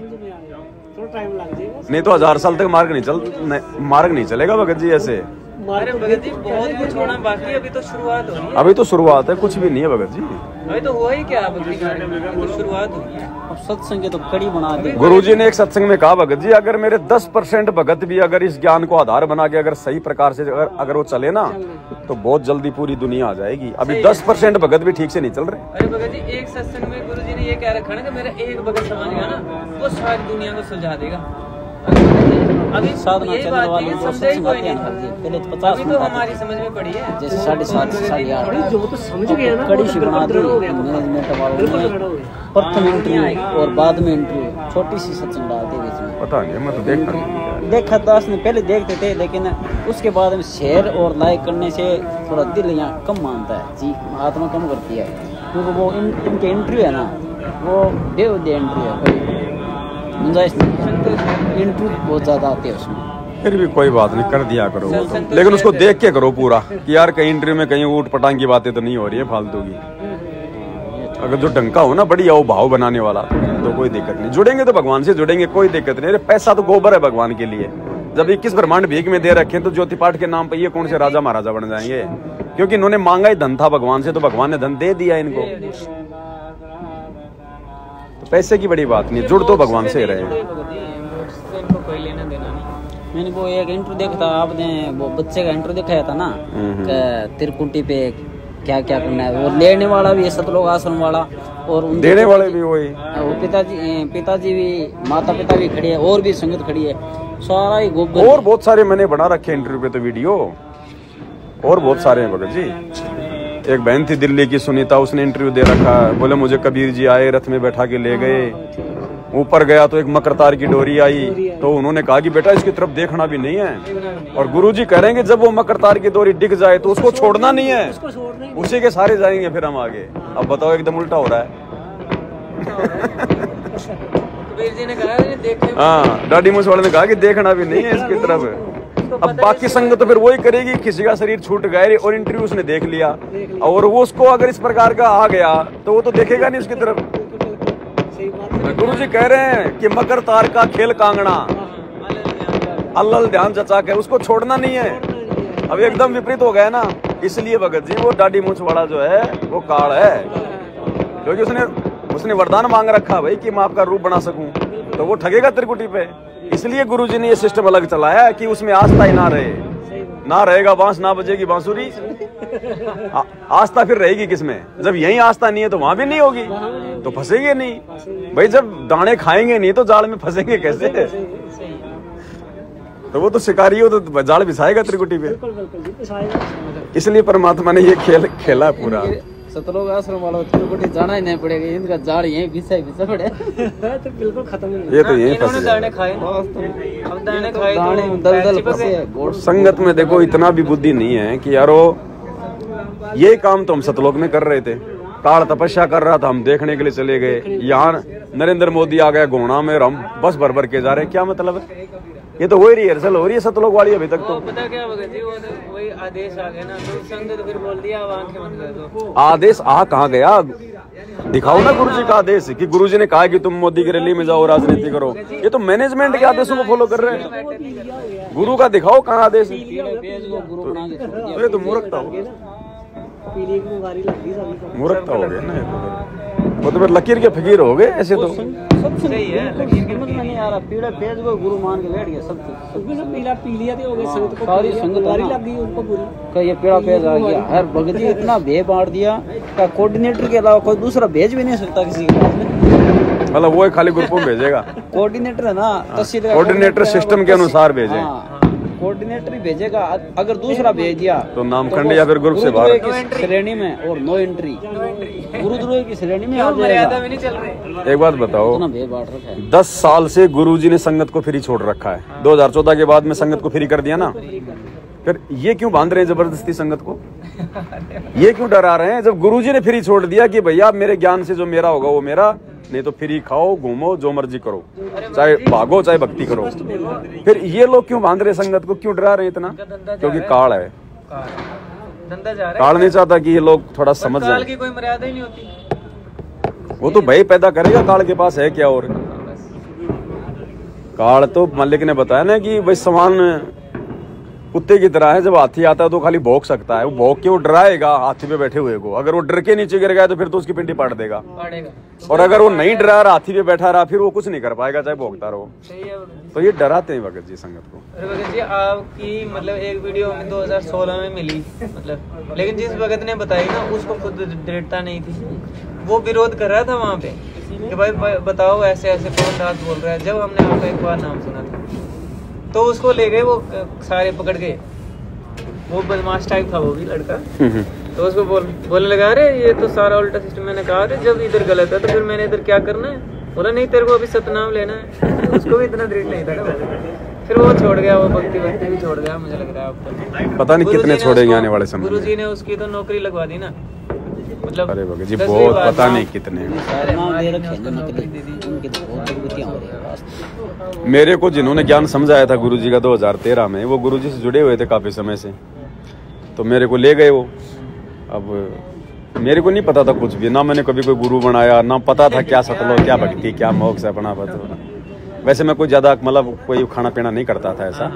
नहीं तो 1000 साल तक मार्ग नहीं चलेगा भगत जी ऐसे। अरे भगत जी बहुत कुछ होना बाकी है, अभी तो शुरुआत हो रही है। अभी तो शुरुआत है, कुछ भी नहीं है भगत जी। अभी तो हुआ ही क्या, भक्ति का तो शुरुआत हुई है। अब सत्संग के तो कड़ी बना दी। गुरुजी ने एक सत्संग में कहा भगत जी, अगर मेरे 10% भगत भी अगर इस ज्ञान को आधार बना के अगर सही प्रकार से अगर वो चले ना, तो बहुत जल्दी पूरी दुनिया आ जाएगी। अभी 10% भगत भी ठीक से नहीं चल रहे। अरे भगत जी एक सत्संग में गुरुजी ने ये कह रखा ना कि मेरा एक भगत समझ गया ना, वो सारी दुनिया को सुलझा देगा। अभी साधना चलने वाली को समझ कोई नहीं था। पहले तो 50 मिनट तो हमारी समझ में पड़ी है, जैसे 7:30 से 8:30 जो तो समझ गए ना, कड़ी सी बना दी मैनेजमेंट वालों ने। प्रथम इंटरव्यू और बाद में इंटरव्यू, छोटी सी सत्संग डालते बीच में। पता नहीं, मैं तो देखा दास ने पहले देखते थे, लेकिन उसके बाद में शेयर और लाइक करने से थोड़ा दिल यहाँ कम मानता है जी, आत्मा कम करती है। क्योंकि वो इनके इंटरव्यू है ना, वो बेवजह इंटरव्यू है, इंटरव्यू बहुत ज्यादा आते हैं उसमें। फिर भी कोई बात नहीं, कर दिया करो, लेकिन उसको देख के करो पूरा कि यार कहीं इंटरव्यू में कहीं ऊट पटांग की बातें तो नहीं हो रही है फालतू की। अगर जो डंका हो ना बढ़िया वो भाव बनाने वाला, तो कोई दिक्कत नहीं। जुड़ेंगे तो भगवान से जुड़ेंगे, कोई दिक्कत नहीं। अरे पैसा तो गोबर है भगवान के लिए। जब 21 ब्रह्मांड भीख में दे रखे तो ज्योति पाठ के नाम पे ये कौन से राजा महाराजा बन जाएंगे? क्योंकि इन्होंने मांगा ही धन था भगवान से, तो भगवान ने धन दे दिया इनको। तो पैसे की बड़ी बात नहीं, जुड़ तो भगवान से रहे। मैंने वो एक इंटरव्यू देखा था, आपने वो बच्चे का इंटरव्यू दिखाया था ना, तिरकुटी पे क्या क्या करना है। वो लेने वाला भी है सतलोक आश्रम वाला, और देने वाले भी वही। वो पिताजी भी, माता पिता भी खड़ी है, और भी संगत खड़ी है, सारा ही गोबर। और बहुत सारे मैंने बना रखे इंटरव्यू पे तो वीडियो, और बहुत सारे हैं भगत जी। एक बहन थी दिल्ली की सुनीता, उसने इंटरव्यू दे रखा है। बोले मुझे कबीर जी आए, रथ में बैठा के ले गए, ऊपर गया तो एक मकर तार की डोरी आई, तो उन्होंने कहा कि बेटा इसकी तरफ देखना भी नहीं है। और गुरुजी कह रहे हैं कि जब वो मकर तार की डोरी दिख जाए तो उसको छोड़ना नहीं है, उसी के सारे जाएंगे फिर हम आगे। अब बताओ, एकदम उल्टा हो रहा है। कबीर जी ने कहा, हाँ दादी मूछ वाले ने कहा कि देखना भी नहीं है इसकी तरफ। अब बाकी संगत तो फिर वही करेगी, किसी का शरीर छूट गया और इंटरव्यू उसने देख लिया, और वो उसको अगर इस प्रकार का आ गया तो वो तो देखेगा नहीं उसकी तरफ। गुरु जी कह रहे हैं कि मकर तार का खेल कांगड़ा, अल्लल ध्यान जचा के उसको छोड़ना नहीं है। अब एकदम विपरीत हो गया ना, इसलिए भगत जी वो दाढ़ी मूछ वाला जो है वो काल है, क्योंकि उसने वरदान मांग रखा भाई कि मैं आपका रूप बना सकूं, तो वो ठगेगा त्रिकुटी पे। इसलिए गुरुजी ने ये सिस्टम अलग चलाया कि उसमें आस्था ही ना रहे। ना रहेगा बांस ना बजेगी बांसुरी, आस्था फिर रहेगी किसमें? जब यही आस्था नहीं है तो वहां भी नहीं होगी, तो फंसेंगे नहीं भाई। जब दाने खाएंगे नहीं तो जाल में फंसेंगे कैसे? तो वो तो शिकारी हो तो जाल बिछाएगा त्रिकुटी पे। इसलिए परमात्मा ने ये खेल खेला पूरा। सतलोक आश्रम वालों त्रिकुटी जाना ही नहीं पड़ेगा, इनका जाल यहीं बिछा पड़े तो बिल्कुल खत्म ही ये तो यहीं फंसे। दाने खाए, अब दाने खाए दाने दलदल फंसे। संगत में देखो इतना भी बुद्धि नहीं है कि यारो ये काम तो हम सतलोक में कर रहे थे, काल तपस्या कर रहा था, हम देखने के लिए चले गए। यहाँ नरेंद्र मोदी आ गया घोड़ा में, हम बस भर भर के जा रहे हैं, क्या मतलब है? ये तो वही रिहर्सल हो रही है सतलोक वाली अभी तक। तो पता क्या भगत जी, वही आदेश आ गया ना, तो संगत फिर बोल दिया अब आंखें बंद कर दो। आदेश आ कहाँ गया? दिखाओ ना गुरु जी का आदेश कि गुरु जी ने कहा कि तुम मोदी की रैली में जाओ, राजनीति करो। ये तो मैनेजमेंट के आदेशों को फॉलो कर रहे हैं। गुरु का दिखाओ कहाँ आदेश है? तो ये तो मूर्खता हो गई, मूर्खता हो गई ना। वो तो फिर लकीर के फकीर हो गए ऐसे। तो सही है, लकीर के समझ में नहीं आ रहा, पीड़ा पेज को गुरु मान के बैठ गया सब पीला पी लिया हो गए, संगत को सारी संगत वारी लग गई उनको पूरी। का ये पीड़ा पेज आ गया। हर भगत जी इतना भे बांट दिया का कोऑर्डिनेटर के अलावा कोई दूसरा भेज भी नहीं सकता किसी के पास में। मतलब वो खाली ग्रुप में भेजेगा, कोऑर्डिनेटर है ना, तहसील का कोऑर्डिनेटर सिस्टम के अनुसार भेजे। हाँ, कोऑर्डिनेटर ही भेजेगा। अगर दूसरा भेज दिया तो नामखंड या फिर ग्रुप से बाहर की श्रेणी में और नो एंट्री, गुरुद्रोह की श्रेणी में आ मर्यादा जाएगा। भी नहीं चल रही। एक बात बताओ, इतना भे बांट रखा है। 10 साल से गुरुजी ने संगत को फ्री छोड़ रखा है। 2014 के बाद में संगत को फ्री कर दिया ना, फिर ये क्यों बांध रहे हैं जबरदस्ती संगत को? ये क्यों डरा रहे हैं? जब गुरुजी ने फ्री छोड़ दिया कि भैया मेरे ज्ञान से जो मेरा होगा वो मेरा, नहीं तो फ्री खाओ घूमो जो मर्जी करो, चाहे भागो चाहे भक्ति करो। फिर ये लोग क्यों बांध रहे संगत को, क्यों डरा रहे हैं इतना? क्योंकि काल है, धंधा जा रहा है। काल नहीं चाहता कि ये लोग थोड़ा समझ काल जाए। की कोई मर्यादा ही नहीं होती। वो तो भय पैदा करेगा, काल के पास है क्या? और काल तो मलिक ने बताया ना कि भाई समान कुत्ते की तरह है, जब हाथी आता है तो खाली भौंक सकता है। वो भौंक के वो डराएगा हाथी पे बैठे हुए को। अगर वो डर के नीचे गिर गया तो फिर तो उसकी पिंडी पाट देगा। और अगर वो नहीं डरा रहा, हाथी पे बैठा रहा, फिर वो कुछ नहीं कर पाएगा चाहे भौंकता रहो। सही है। तो ये डराते हैं भगत जी संगत को। अरे भगत जी, आपकी मतलब एक वीडियो में 2016 में मिली, मतलब लेकिन जिस भगत ने बताई ना उसको खुद दृढ़ता नहीं थी। वो विरोध कर रहा था वहाँ पे कि भाई बताओ ऐसे ऐसे कौन दास बोल रहा है। जब हमने आपका एक बार नाम सुना था तो उसको ले गए, वो सारे पकड़ गए। वो बदमाश टाइप था वो भी लड़का। तो उसको बोलने लगा, अरे ये तो सारा उल्टा सिस्टम। मैंने कहा अरे जब इधर गलत है तो फिर मैंने इधर क्या करना है? बोला नहीं तेरे को अभी सतनाम लेना है। उसको भी इतना दृढ़ नहीं था। फिर वो छोड़ गया, वो भक्ति भी छोड़ गया। मुझे लग रहा है आपको पता नहीं कितने छोड़ेंगे आने वाले समय में। गुरुजी ने उसकी तो नौकरी लगवा दी ना, मतलब अरे भगत जी बहुत पता नहीं कितने। मेरे को जिन्होंने ज्ञान समझाया था गुरुजी का 2013 में, वो गुरुजी से जुड़े हुए थे काफी समय से, तो मेरे को ले गए वो। अब मेरे को नहीं पता था कुछ भी, ना मैंने कभी कोई गुरु बनाया, ना पता था क्या सतलोक, क्या भक्ति, क्या मोक्ष, अपना पता। वैसे मैं कोई ज्यादा मतलब कोई खाना पीना नहीं करता था ऐसा।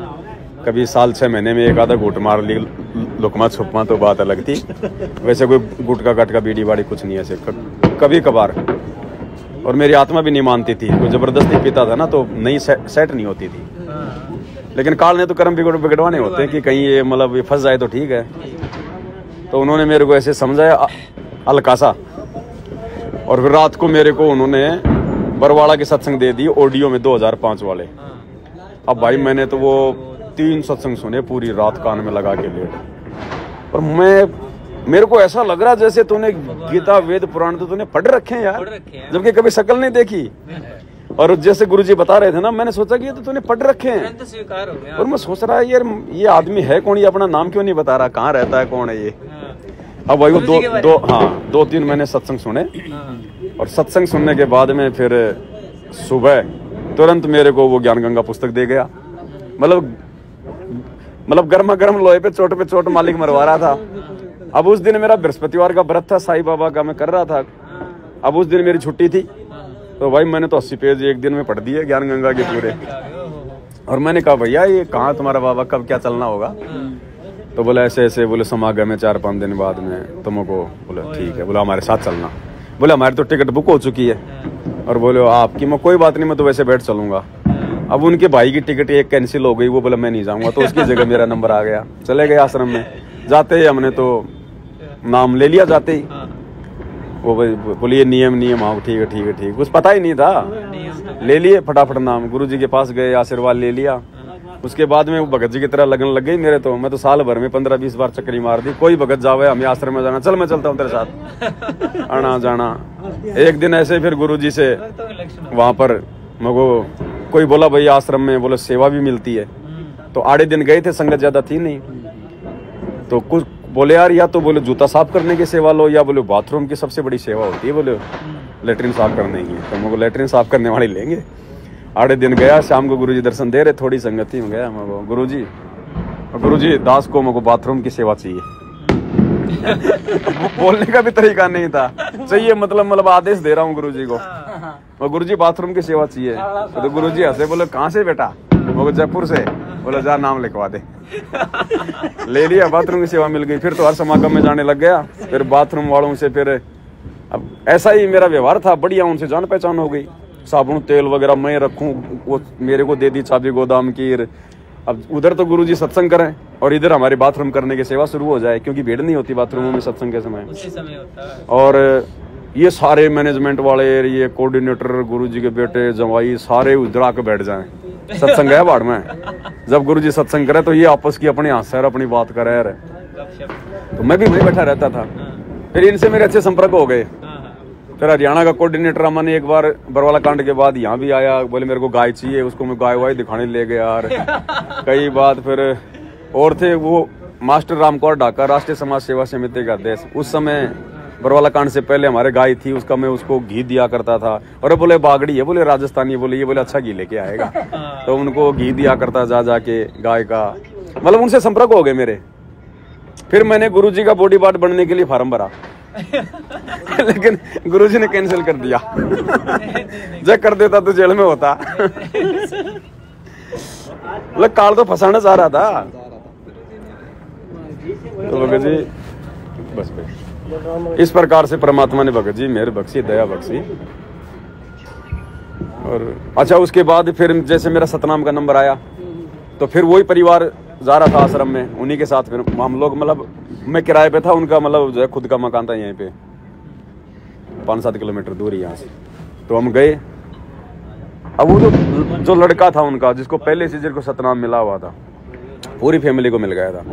कभी साल 6 महीने में एक आधा घूट मार ली, लुकमा छुपमा तो बात अलग थी। वैसे कोई गुटका गटका बीड़ी बाड़ी कुछ नहीं ऐसे, कभी कभार। और मेरी आत्मा भी नहीं मानती थी, कोई जबरदस्ती पीता था ना तो नहीं सेट नहीं होती थी। लेकिन काल ने तो कर्म बिगड़वाने होते हैं कि कहीं ये मतलब ये फंस जाए तो ठीक है। तो उन्होंने मेरे को ऐसे समझाया अलकासा। और फिर रात को मेरे को उन्होंने बरवाड़ा के सत्संग दे दिए ऑडियो में 2005 वाले। अब भाई मैंने तो वो 3 सत्संग सुने पूरी रात कान में लगा के लेट। और मेरे को ऐसा लग रहा जैसे तूने गीता वेद पुराण तो तूने पढ़ रखे हैं यार, जबकि कभी शक्ल नहीं देखी। और जैसे गुरुजी बता रहे थे ना, मैंने सोचा कि ये तो तूने पढ़ रखे हैं। स्वीकार हो गया। और मैं सोच रहा है यार ये आदमी है कौन, ये अपना नाम क्यों नहीं बता रहा, कहाँ रहता है, कौन है ये। अब भाई वो 2-3 महीने सत्संग सुने। और सत्संग सुनने के बाद में फिर सुबह तुरंत मेरे को वो ज्ञान गंगा पुस्तक दे गया। मतलब गर्मा गर्म लोहे पे चोट मालिक मरवा रहा था। अब उस दिन मेरा बृहस्पतिवार का व्रत था, साईं बाबा का मैं कर रहा था। अब उस दिन मेरी छुट्टी थी, तो भाई मैंने तो 80 पेज एक दिन में पढ़ दिए ज्ञान गंगा के पूरे। और मैंने कहा भैया ये कहाँ तुम्हारा बाबा, कब क्या चलना होगा? तो बोला ऐसे ऐसे, बोले समागम है 4-5 दिन बाद में तुमको। बोला ठीक है, बोला हमारे साथ चलना। बोले हमारी तो टिकट बुक हो चुकी है। और बोले आपकी, मैं कोई बात नहीं, मैं तो वैसे बैठ चलूंगा। अब उनके भाई की टिकट एक कैंसिल हो गई, वो बोला मैं नहीं जाऊंगा, तो उसकी जगह मेरा नंबर आ गया। चले गए आश्रम में। जाते ही हमने तो नाम ले लिया जाते ही। वो बोलिए नियम। हाँ ठीक है। कुछ पता ही नहीं था, ले लिए फटाफट नाम। गुरुजी के पास गए, आशीर्वाद ले लिया। उसके बाद में वो भगत जी की तरह लगन लग गई मेरे। तो मैं तो साल भर में 15-20 बार चक्करी मार दी। कोई भगत जावे हमें आश्रम में जाना, चल मैं चलता हूँ तेरे साथ, आना जाना। एक दिन ऐसे फिर गुरुजी से वहां पर मगो कोई बोला भाई आश्रम में बोले सेवा भी मिलती है। तो आड़े दिन गए थे, संगत ज्यादा थी नहीं। तो कुछ बोले यार या तो बोले जूता साफ करने की सेवा लो, या बोले बाथरूम की सबसे बड़ी सेवा होती है बोले लेटरिन साफ करने की। तो मुझे लेटरिन साफ करने वाले लेंगे। आड़े दिन गया, शाम को गुरुजी दर्शन दे रहे, थोड़ी संगत थी। मैं गया मगो गुरुजी दास को मगो बाथरूम की सेवा चाहिए। बोलने का भी तरीका नहीं था, चाहिए मतलब आदेश दे रहा हूँ गुरुजी को। और गुरुजी बाथरूम की सेवा चाहिए। तो गुरुजी हंसे, बोले कहाँ से बेटा? वो जयपुर से। बोले जा नाम लिखवा दे। ले लिया, बाथरूम की सेवा मिल गई। फिर तो हर समागम में जाने लग गया। फिर बाथरूम वालों से फिर अब ऐसा ही मेरा व्यवहार था, बढ़िया उनसे जान पहचान हो गई। साबुन तेल वगैरह मैं रखूं, वो मेरे को दे दी चाबी गोदाम की। अब उधर तो गुरुजी सत्संग करें और इधर हमारी बाथरूम करने की सेवा शुरू हो जाए, क्योंकि भीड़ नहीं होती बाथरूमों में सत्संग के समय। उसी समय होता है। और ये सारे मैनेजमेंट वाले, ये कोऑर्डिनेटर, गुरुजी के बेटे जवाई सारे उधर आके बैठ जाएं। सत्संग है बाढ़ में। जब गुरुजी सत्संग करे तो ये आपस की अपनी हंस अपनी बात करे रहे। तो मैं भी वहीं बैठा रहता था। फिर इनसे मेरे अच्छे संपर्क हो गए। फिर हरियाणा का कोऑर्डिनेटर अमन एक बार बरवाला कांड के बाद यहाँ भी आया, बोले मेरे को गाय चाहिए। उसको मैं गाय वाय दिखाने ले गया यार। कई बात फिर और थे वो मास्टर रामकौर ढाका, राष्ट्रीय समाज सेवा समिति का अध्यक्ष। उस समय बरवाला कांड से पहले हमारे गाय थी, उसका मैं उसको घी दिया करता था। और बोले बागड़ी है, बोले राजस्थानी, बोले ये बोले अच्छा घी लेके आएगा। तो उनको घी दिया करता जा जाके गाय का, मतलब उनसे संपर्क हो गए मेरे। फिर मैंने गुरुजी का बॉडी गार्ड बनने के लिए फार्म भरा। लेकिन गुरुजी ने कैंसिल कर दिया। जब कर देता तो जेल में होता। काल तो फंसाना चाह रहा था। तो भगत जी बस इस प्रकार से परमात्मा ने भगत जी मेहर बख्शी, दया बख्शी। और अच्छा उसके बाद फिर जैसे मेरा सतनाम का नंबर आया तो फिर वही परिवार जा रहा था आश्रम में, उन्हीं के साथ फिर हम लोग, मतलब मैं किराए पे था, उनका मतलब जो है खुद का मकान था यहीं पे 5-7 किलोमीटर दूर यहाँ से। तो हम गए। अब वो जो लड़का था उनका, जिसको पहले से जिसको सतनाम मिला हुआ था, पूरी फैमिली को मिल गया था।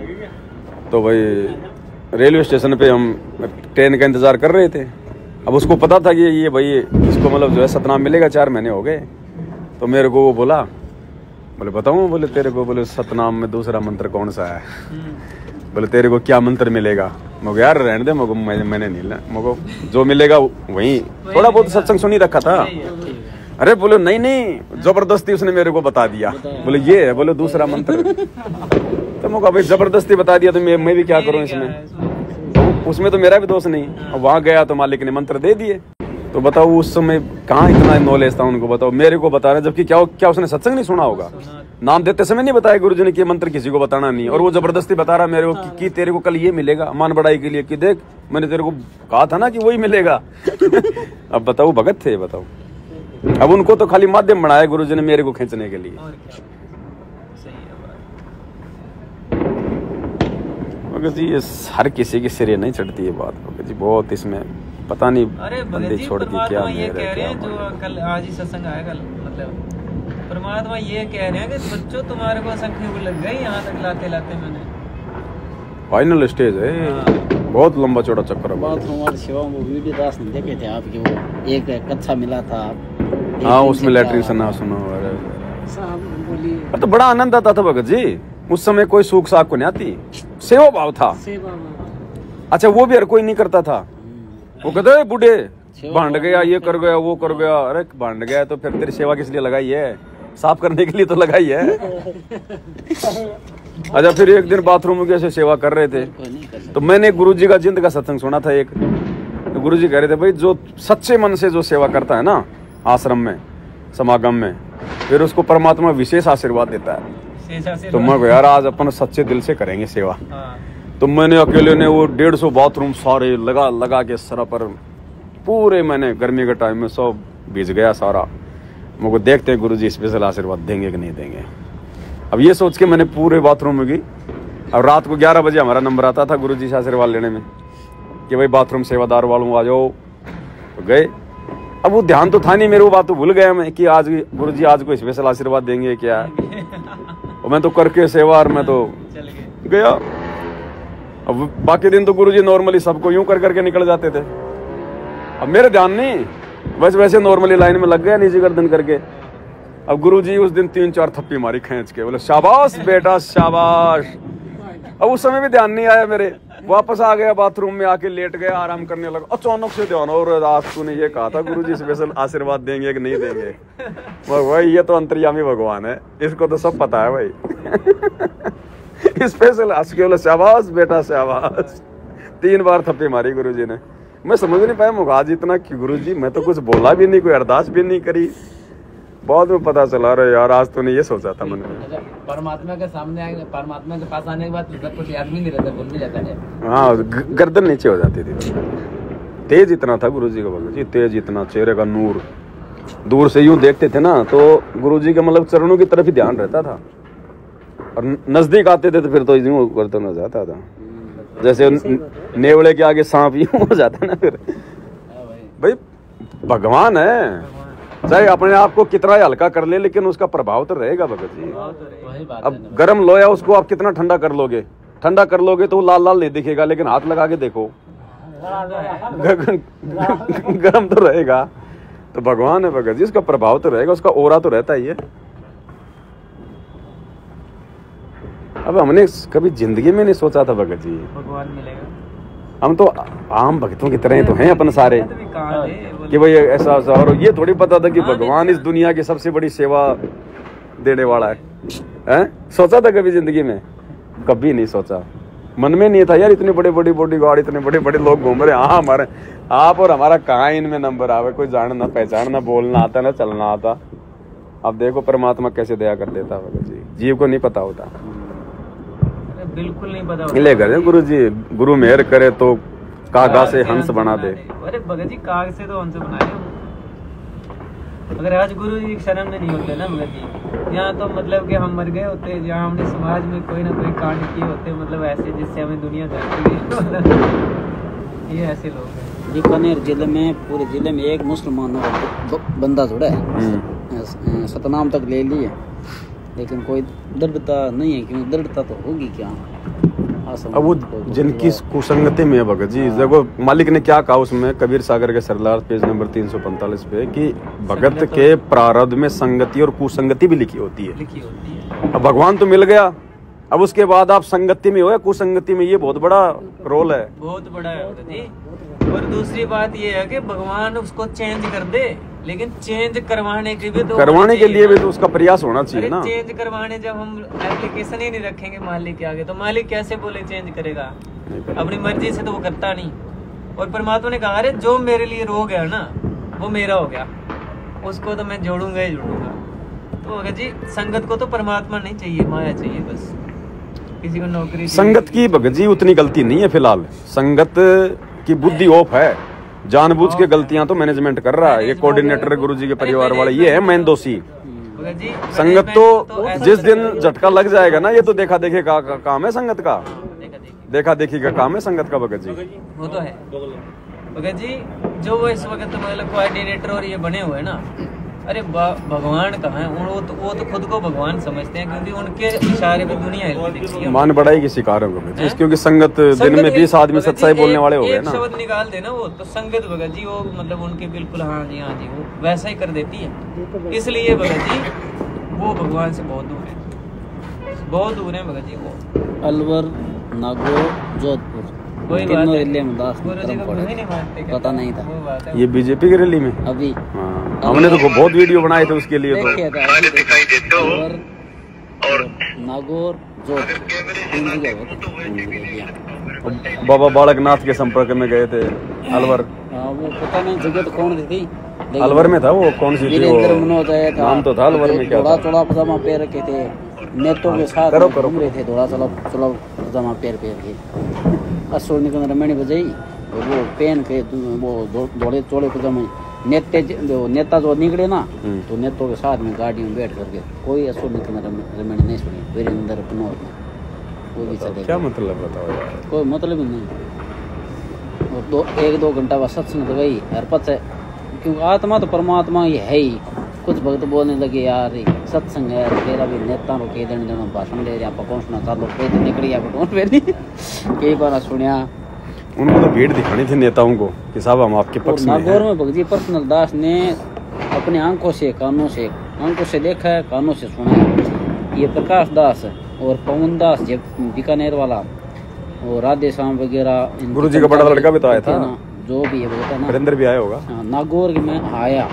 तो भाई रेलवे स्टेशन पे हम ट्रेन का इंतजार कर रहे थे। अब उसको पता था कि ये भाई इसको मतलब जो है सतनाम मिलेगा, 4 महीने हो गए। तो मेरे को वो बोला, बोले बताऊं, बोले तेरे को, बोले सतनाम में दूसरा मंत्र कौन सा है? बोले तेरे को क्या मंत्र मिलेगा? मगो यार रहने दे, मगो मैंने नहीं लेना, मगो जो मिलेगा वही। थोड़ा बहुत सत्संग सुनी रखा था। अरे बोले नहीं, जबरदस्ती उसने मेरे को बता दिया। बोले ये है, बोले दूसरा मंत्र। तो मगो भाई जबरदस्ती बता दिया तो मैं भी क्या करूं इसमें? तो उसमें तो मेरा भी दोष नहीं। अब वहां गया तो मालिक ने मंत्र दे दिए। तो बताओ उस समय कहाँ इतना नॉलेज था उनको, बताओ मेरे को बता रहे, जबकि क्या उसने सत्संग नहीं सुना होगा? नाम देते समय नहीं बताया गुरुजी ने कि मंत्र किसी को बताना नहीं, और वो जबरदस्ती बता रहा मेरे को कि तेरे को कल ये मिलेगा, मान बढ़ाई के लिए कि देख मैंने तेरे को कहा था ना कि वही मिलेगा। अब बताओ भगत थे, बताओ। अब उनको तो खाली माध्यम बनाया गुरुजी ने मेरे को खींचने के लिए। भगत जी ये हर किसी की सिरे नहीं चढ़ती है बात भगत जी, बहुत इसमें पता नहीं बंदे छोड़ दी क्या ये कह रहे हैं जो कल आज ही सत्संग आएगा, मतलब परमात्मा ये कह रहे हैं कि बच्चों तुम्हारे को संख्या लग गई यहाँ तक लाते लाते। मैंने फाइनल स्टेज है, बहुत लंबा चौड़ा चक्कर है। बाथरूम वाली सेवा वो वीडियो दास ने देखे थे आपके, वो एक कच्चा मिला था। हाँ उसमें लैट्रिन सुना तो बड़ा आनंद आता था भगत जी। उस समय कोई सूख साख को नहीं आती, सेवा भाव था। अच्छा वो भी हर कोई नहीं करता था। वो कहते बूढ़े भांड गया, ये कर गया, वो कर गया। अरे भांड गया तो फिर तेरी सेवा किस लिए लगाई है? साफ करने के लिए तो लगाई है। अच्छा फिर एक दिन बाथरूम की ऐसे सेवा कर रहे थे तो मैंने गुरुजी का जिंद का सत्संग सुना था एक। तो गुरुजी कह रहे थे भाई जो सच्चे मन से जो सेवा करता है ना आश्रम में समागम में, फिर उसको परमात्मा विशेष आशीर्वाद देता है। तो मैं यार आज अपन सच्चे दिल से करेंगे सेवा। तो मैंने अकेले ने वो 150 बाथरूम सारे लगा के सरा पर पूरे, मैंने गर्मी के टाइम में सब भीज गया सारा। मुझको देखते हैं गुरुजी स्पेशल आशीर्वाद देंगे कि नहीं देंगे। अब ये सोच के मैंने पूरे बाथरूम में गई। अब रात को 11 बजे हमारा नंबर आता था गुरुजी से आशीर्वाद लेने में कि भाई बाथरूम सेवादार वालों आ जाओ। तो गए। अब वो ध्यान तो था नहीं मेरे, वो बात तो भूल गया मैं कि आज गुरुजी आज को स्पेशल आशीर्वाद देंगे क्या। और मैं तो करके सेवा और मैं तो गया। अब बाकी दिन तो गुरुजी नॉर्मली सबको यूं कर करके निकल जाते थे। अब मेरे ध्यान नहीं, बस वैसे नॉर्मली लाइन में लग गया नीचे गर्दन करके। अब गुरुजी उस दिन 3-4 थप्पी मारी खींच के, बोले शाबाश बेटा शाबाश। अब उस समय भी ध्यान नहीं आया मेरे, वापस आ गया बाथरूम में, आके लेट गया, आराम करने लगा। अचानक से ध्यान, और आज तूने ये कहा था गुरुजी स्पेशल आशीर्वाद देंगे कि नहीं देंगे। भाई ये तो अंतर्यामी भगवान है, इसको तो सब पता है भाई। स्पेशल हंस के बोले शाबाश बेटा शाबाश। 3 बार थप्पी मारी गुरुजी ने। मैं समझ नहीं पाया मुझे आज इतना कि गुरुजी मैं तो कुछ बोला भी नहीं, कोई अरदास भी नहीं करी। बाद में पता चला रहा यार आज तो नहीं ये सोचा था मैंने। परमात्मा के सामने आए, परमात्मा के पास आने के बाद सब कुछ याद भी नहीं रहता, भूल भी जाता है। हाँ गर्दन नीचे हो जाती थी। तेज इतना था गुरुजी का भगत जी, तेज इतना, चेहरे का नूर। दूर से यूं देखते थे ना तो गुरुजी के मतलब चरणों की तरफ ही ध्यान रहता था, और नजदीक आते थे तो फिर तो यूं गर्दन हो जाता था, जैसे नेवले के आगे सांप यूं हो जाता ना। फिर भाई भगवान है, चाहे अपने आप को कितना हल्का कर ले लेकिन उसका प्रभाव तो रहेगा भगत जी। अब गर्म लोया उसको आप कितना ठंडा कर लोगे, ठंडा कर लोगे तो लाल लाल नहीं दिखेगा, लेकिन हाथ लगा के देखो गर्म तो रहेगा। तो भगवान है भगत जी, उसका प्रभाव तो रहेगा, उसका ओरा तो रहता ही है। अब हमने कभी जिंदगी में नहीं सोचा था भगत जी भगवान मिलेगा। हम तो आम भक्तों की तरह तो हैं अपन सारे कि भाई ऐसा और ये थोड़ी पता था कि भगवान इस दुनिया की सबसे बड़ी सेवा देने वाला है। सोचा था कभी जिंदगी में? कभी नहीं सोचा, मन में नहीं था यार। इतने बड़े बड़ी बॉडी गार्ड, इतने बड़े बड़े लोग घूम रहे। हाँ हमारे आप और हमारा कहाँ इनमें नंबर आवे, कोई जानना पहचानना, बोलना आता ना चलना आता। अब देखो परमात्मा कैसे दया कर देता भगत जी, जीव को नहीं पता होता। बिल्कुल नहीं पता ले कर गुरु जी, गुरु मेहर करे तो कागा से हंस बना दे। अरे भगत जी काग से तो हंस बनाए। अगर आज गुरु जी शरण में नहीं होते ना भगत जी, यहाँ तो मतलब कि हम मर गए होते, जहाँ हमने समाज में कोई ना कोई कांड किए होते, मतलब ऐसे जिससे हमें दुनिया जानती है। ये ऐसे लोग हैं। बीकानेर जिले में, पूरे जिले में एक मुसलमान बंदा जुड़ा है, सतनाम तक ले लिए, लेकिन कोई दृढ़ता नहीं है। क्यों दृढ़ता तो होगी क्या? अब वो जिनकी कुसंगति में है भगत जी, देखो मालिक ने क्या कहा उसमें, कबीर सागर के सरदार पेज नंबर 345 पे, कि भगत के प्रारब्ध में संगति और कुसंगति भी लिखी होती है। अब भगवान तो मिल गया, अब उसके बाद आप संगति में हो या कुसंगति में, ये बहुत बड़ा रोल है, बहुत बड़ा है भगत जी। और दूसरी बात ये है कि भगवान उसको चेंज कर दे, लेकिन चेंज करवाने के भी तो करवाने के लिए भी तो उसका प्रयास होना चाहिए ना। चेंज करवाने जब हम एप्लीकेशन ही नहीं रखेंगे मालिक के आगे, तो मालिक कैसे बोले चेंज करेगा? अपनी मर्जी से तो वो करता नहीं। और परमात्मा ने कहा अरे जो मेरे लिए रो गया ना वो मेरा हो गया, उसको तो मैं जोड़ूंगा ही जोड़ूंगा। तो भगत जी संगत को तो परमात्मा नहीं चाहिए, माया चाहिए बस। किसी को नौकरी, संगत की भगत जी उतनी गलती नहीं है फिलहाल। संगत की बुद्धि ऑफ है, जानबूझ के गलतियां तो मैनेजमेंट कर रहा है। ये कोऑर्डिनेटर गुरुजी के परिवार वाले ये है मेन दोषी। संगत तो जिस दिन झटका लग जाएगा ना, ये तो देखा देखी का काम है संगत का, देखा देखी का काम है संगत का भगत जी। वो तो है भगत जी, जो वो इस वक्त मतलब कोऑर्डिनेटर और ये बने हुए ना, अरे भगवान कहाँ है? वो तो खुद को भगवान समझते हैं, क्योंकि उनके इशारे पे दुनिया हिलती है। मान बढ़ाई की शिकार हो गए, क्योंकि संगत दिन में 20 आदमी सच्चाई बोलने वाले हो गए ना। शब्द निकाल देना वो तो संगत भगत जी, वो मतलब उनके बिल्कुल हाँ जी वो वैसा ही कर देती है। इसलिए भगत जी वो भगवान से बहुत दूर है, बहुत दूर है भगत जी वो। अलवर, नागौर, जोधपुर, तीनों रैली में पता नहीं था। ये बीजेपी की रैली में अभी हमने तो बहुत वीडियो बनाए थे उसके लिए। तो नागौर, जोधपुर, बाबा बालकनाथ के संपर्क में गए थे अलवर। वो पता नहीं जगह तो कौन सी थी, अलवर में था वो, कौन सी थी वो, नाम तो था अलवर में, क्या था? थोड़ा पजामा पैर रखे थे, नेतों के साथ घूम रहे थे, थोड़ा चला पजामा पैर के। असुर निकल रमणी बजाई, वो पहन के वो धोड़े चौड़े पजामे नेता जो निकले ना तो नेताओं के साथ में गाड़ी में बैठ करके कोई असुर निकलना रमण नहीं सुनी वीरेंद्र पनौर में वो भी चले। क्या मतलब बताओ यार, कोई मतलब ही नहीं। और 1-2 घंटा बाद सत्संग तो गई हर पत है, क्योंकि आत्मा तो परमात्मा ही है ही। कुछ भक्त बोलने लगे यार सत्संग है तेरा भी नेता को कई दिन भाषण दे रहे आप पहुँचना चालो कोई तो निकल गया कई बार सुनिया। उनको तो भीड़ दिखानी थी नेताओं को कि साहब हम आपके पक्ष में नागौर में भगत जी पर्सनल दास ने अपने आंखों से देखा है, कानों से सुना है। ये प्रकाश दास और पवन दास बीकानेर वाला और राधे श्याम वगैरह गुरु जी का बड़ा लड़का भी तो आया था, जो भी है बोलता ना वीरेंद्र भी आया होगा। नागौर में आया,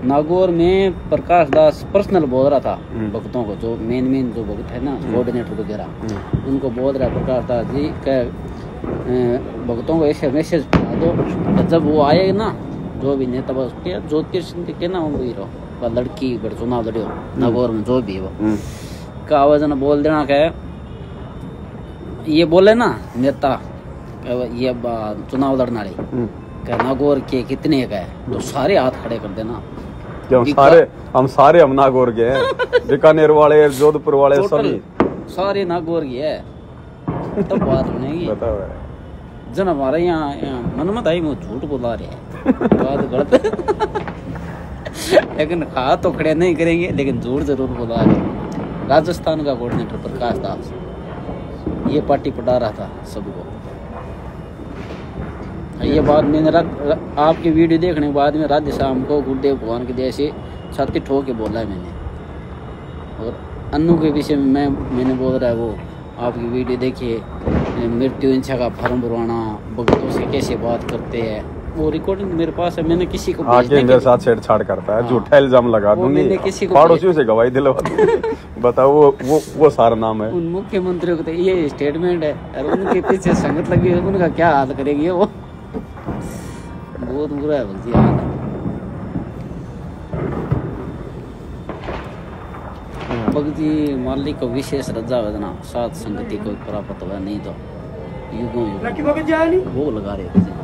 नागौर में प्रकाश दास पर्सनल बोल रहा था भक्तों को, जो मेन जो भक्त है ना कोऑर्डिनेटर वगैरह उनको बोल रहा है प्रकाश दास जी भक्तों को ऐसे मैसेज पहुंचा दो जब वो आए ना जो भी नेता बस के ज्योतिष के ना वो लड़की चुनाव लड़ो नागौर में जो भी वो का आवाज ना बोल देना क्या ये बोले ना नेता ये चुनाव लड़ना रही क्या नागौर के कितने का है तो सारे हाथ खड़े कर देना। हम सारे नागौर के हैं, बीकानेर वाले जोधपुर वाले सभी सारे नागौर की है तब बात बनेगी। जन हमारे यहाँ मन मत आई वो झूठ बोला रहे हैं बात गलत लेकिन हाथ तो खड़े नहीं करेंगे लेकिन झूठ जरूर बोला रहे। राजस्थान का कोऑर्डिनेटर प्रकाश दास ये पार्टी पटा रहा था सबको। ये बात मैंने आपकी वीडियो देखने के बाद में राधे श्याम को गुरुदेव भगवान के जैसे छाती ठोक के बोला है मैंने। और अन्नू के विषय में मैंने बोल रहा है वो आपकी वीडियो देखिए, मृत्यु इच्छा का फॉर्म भरवाना भक्तों से कैसे बात करते हैं वो रिकॉर्डिंग मेरे पास है। मैंने किसी को आके इनके साथ छेड़छाड़ करता है, झूठा इल्जाम लगा दूंगी, पड़ोसियों से गवाही दिलवा दूंगी। बताओ वो सारा नाम है उन मुख्यमंत्रियों का ये स्टेटमेंट है और उनके पीछे संगत लगी है, उनका क्या हाल करेगी वो बहुत बुरा है भक्ति हाल है। भक्ति मालिक को विशेष रजा वेदना साथ संगति को प्राप्त हुआ नहीं तो युगों युग वो लगा रहे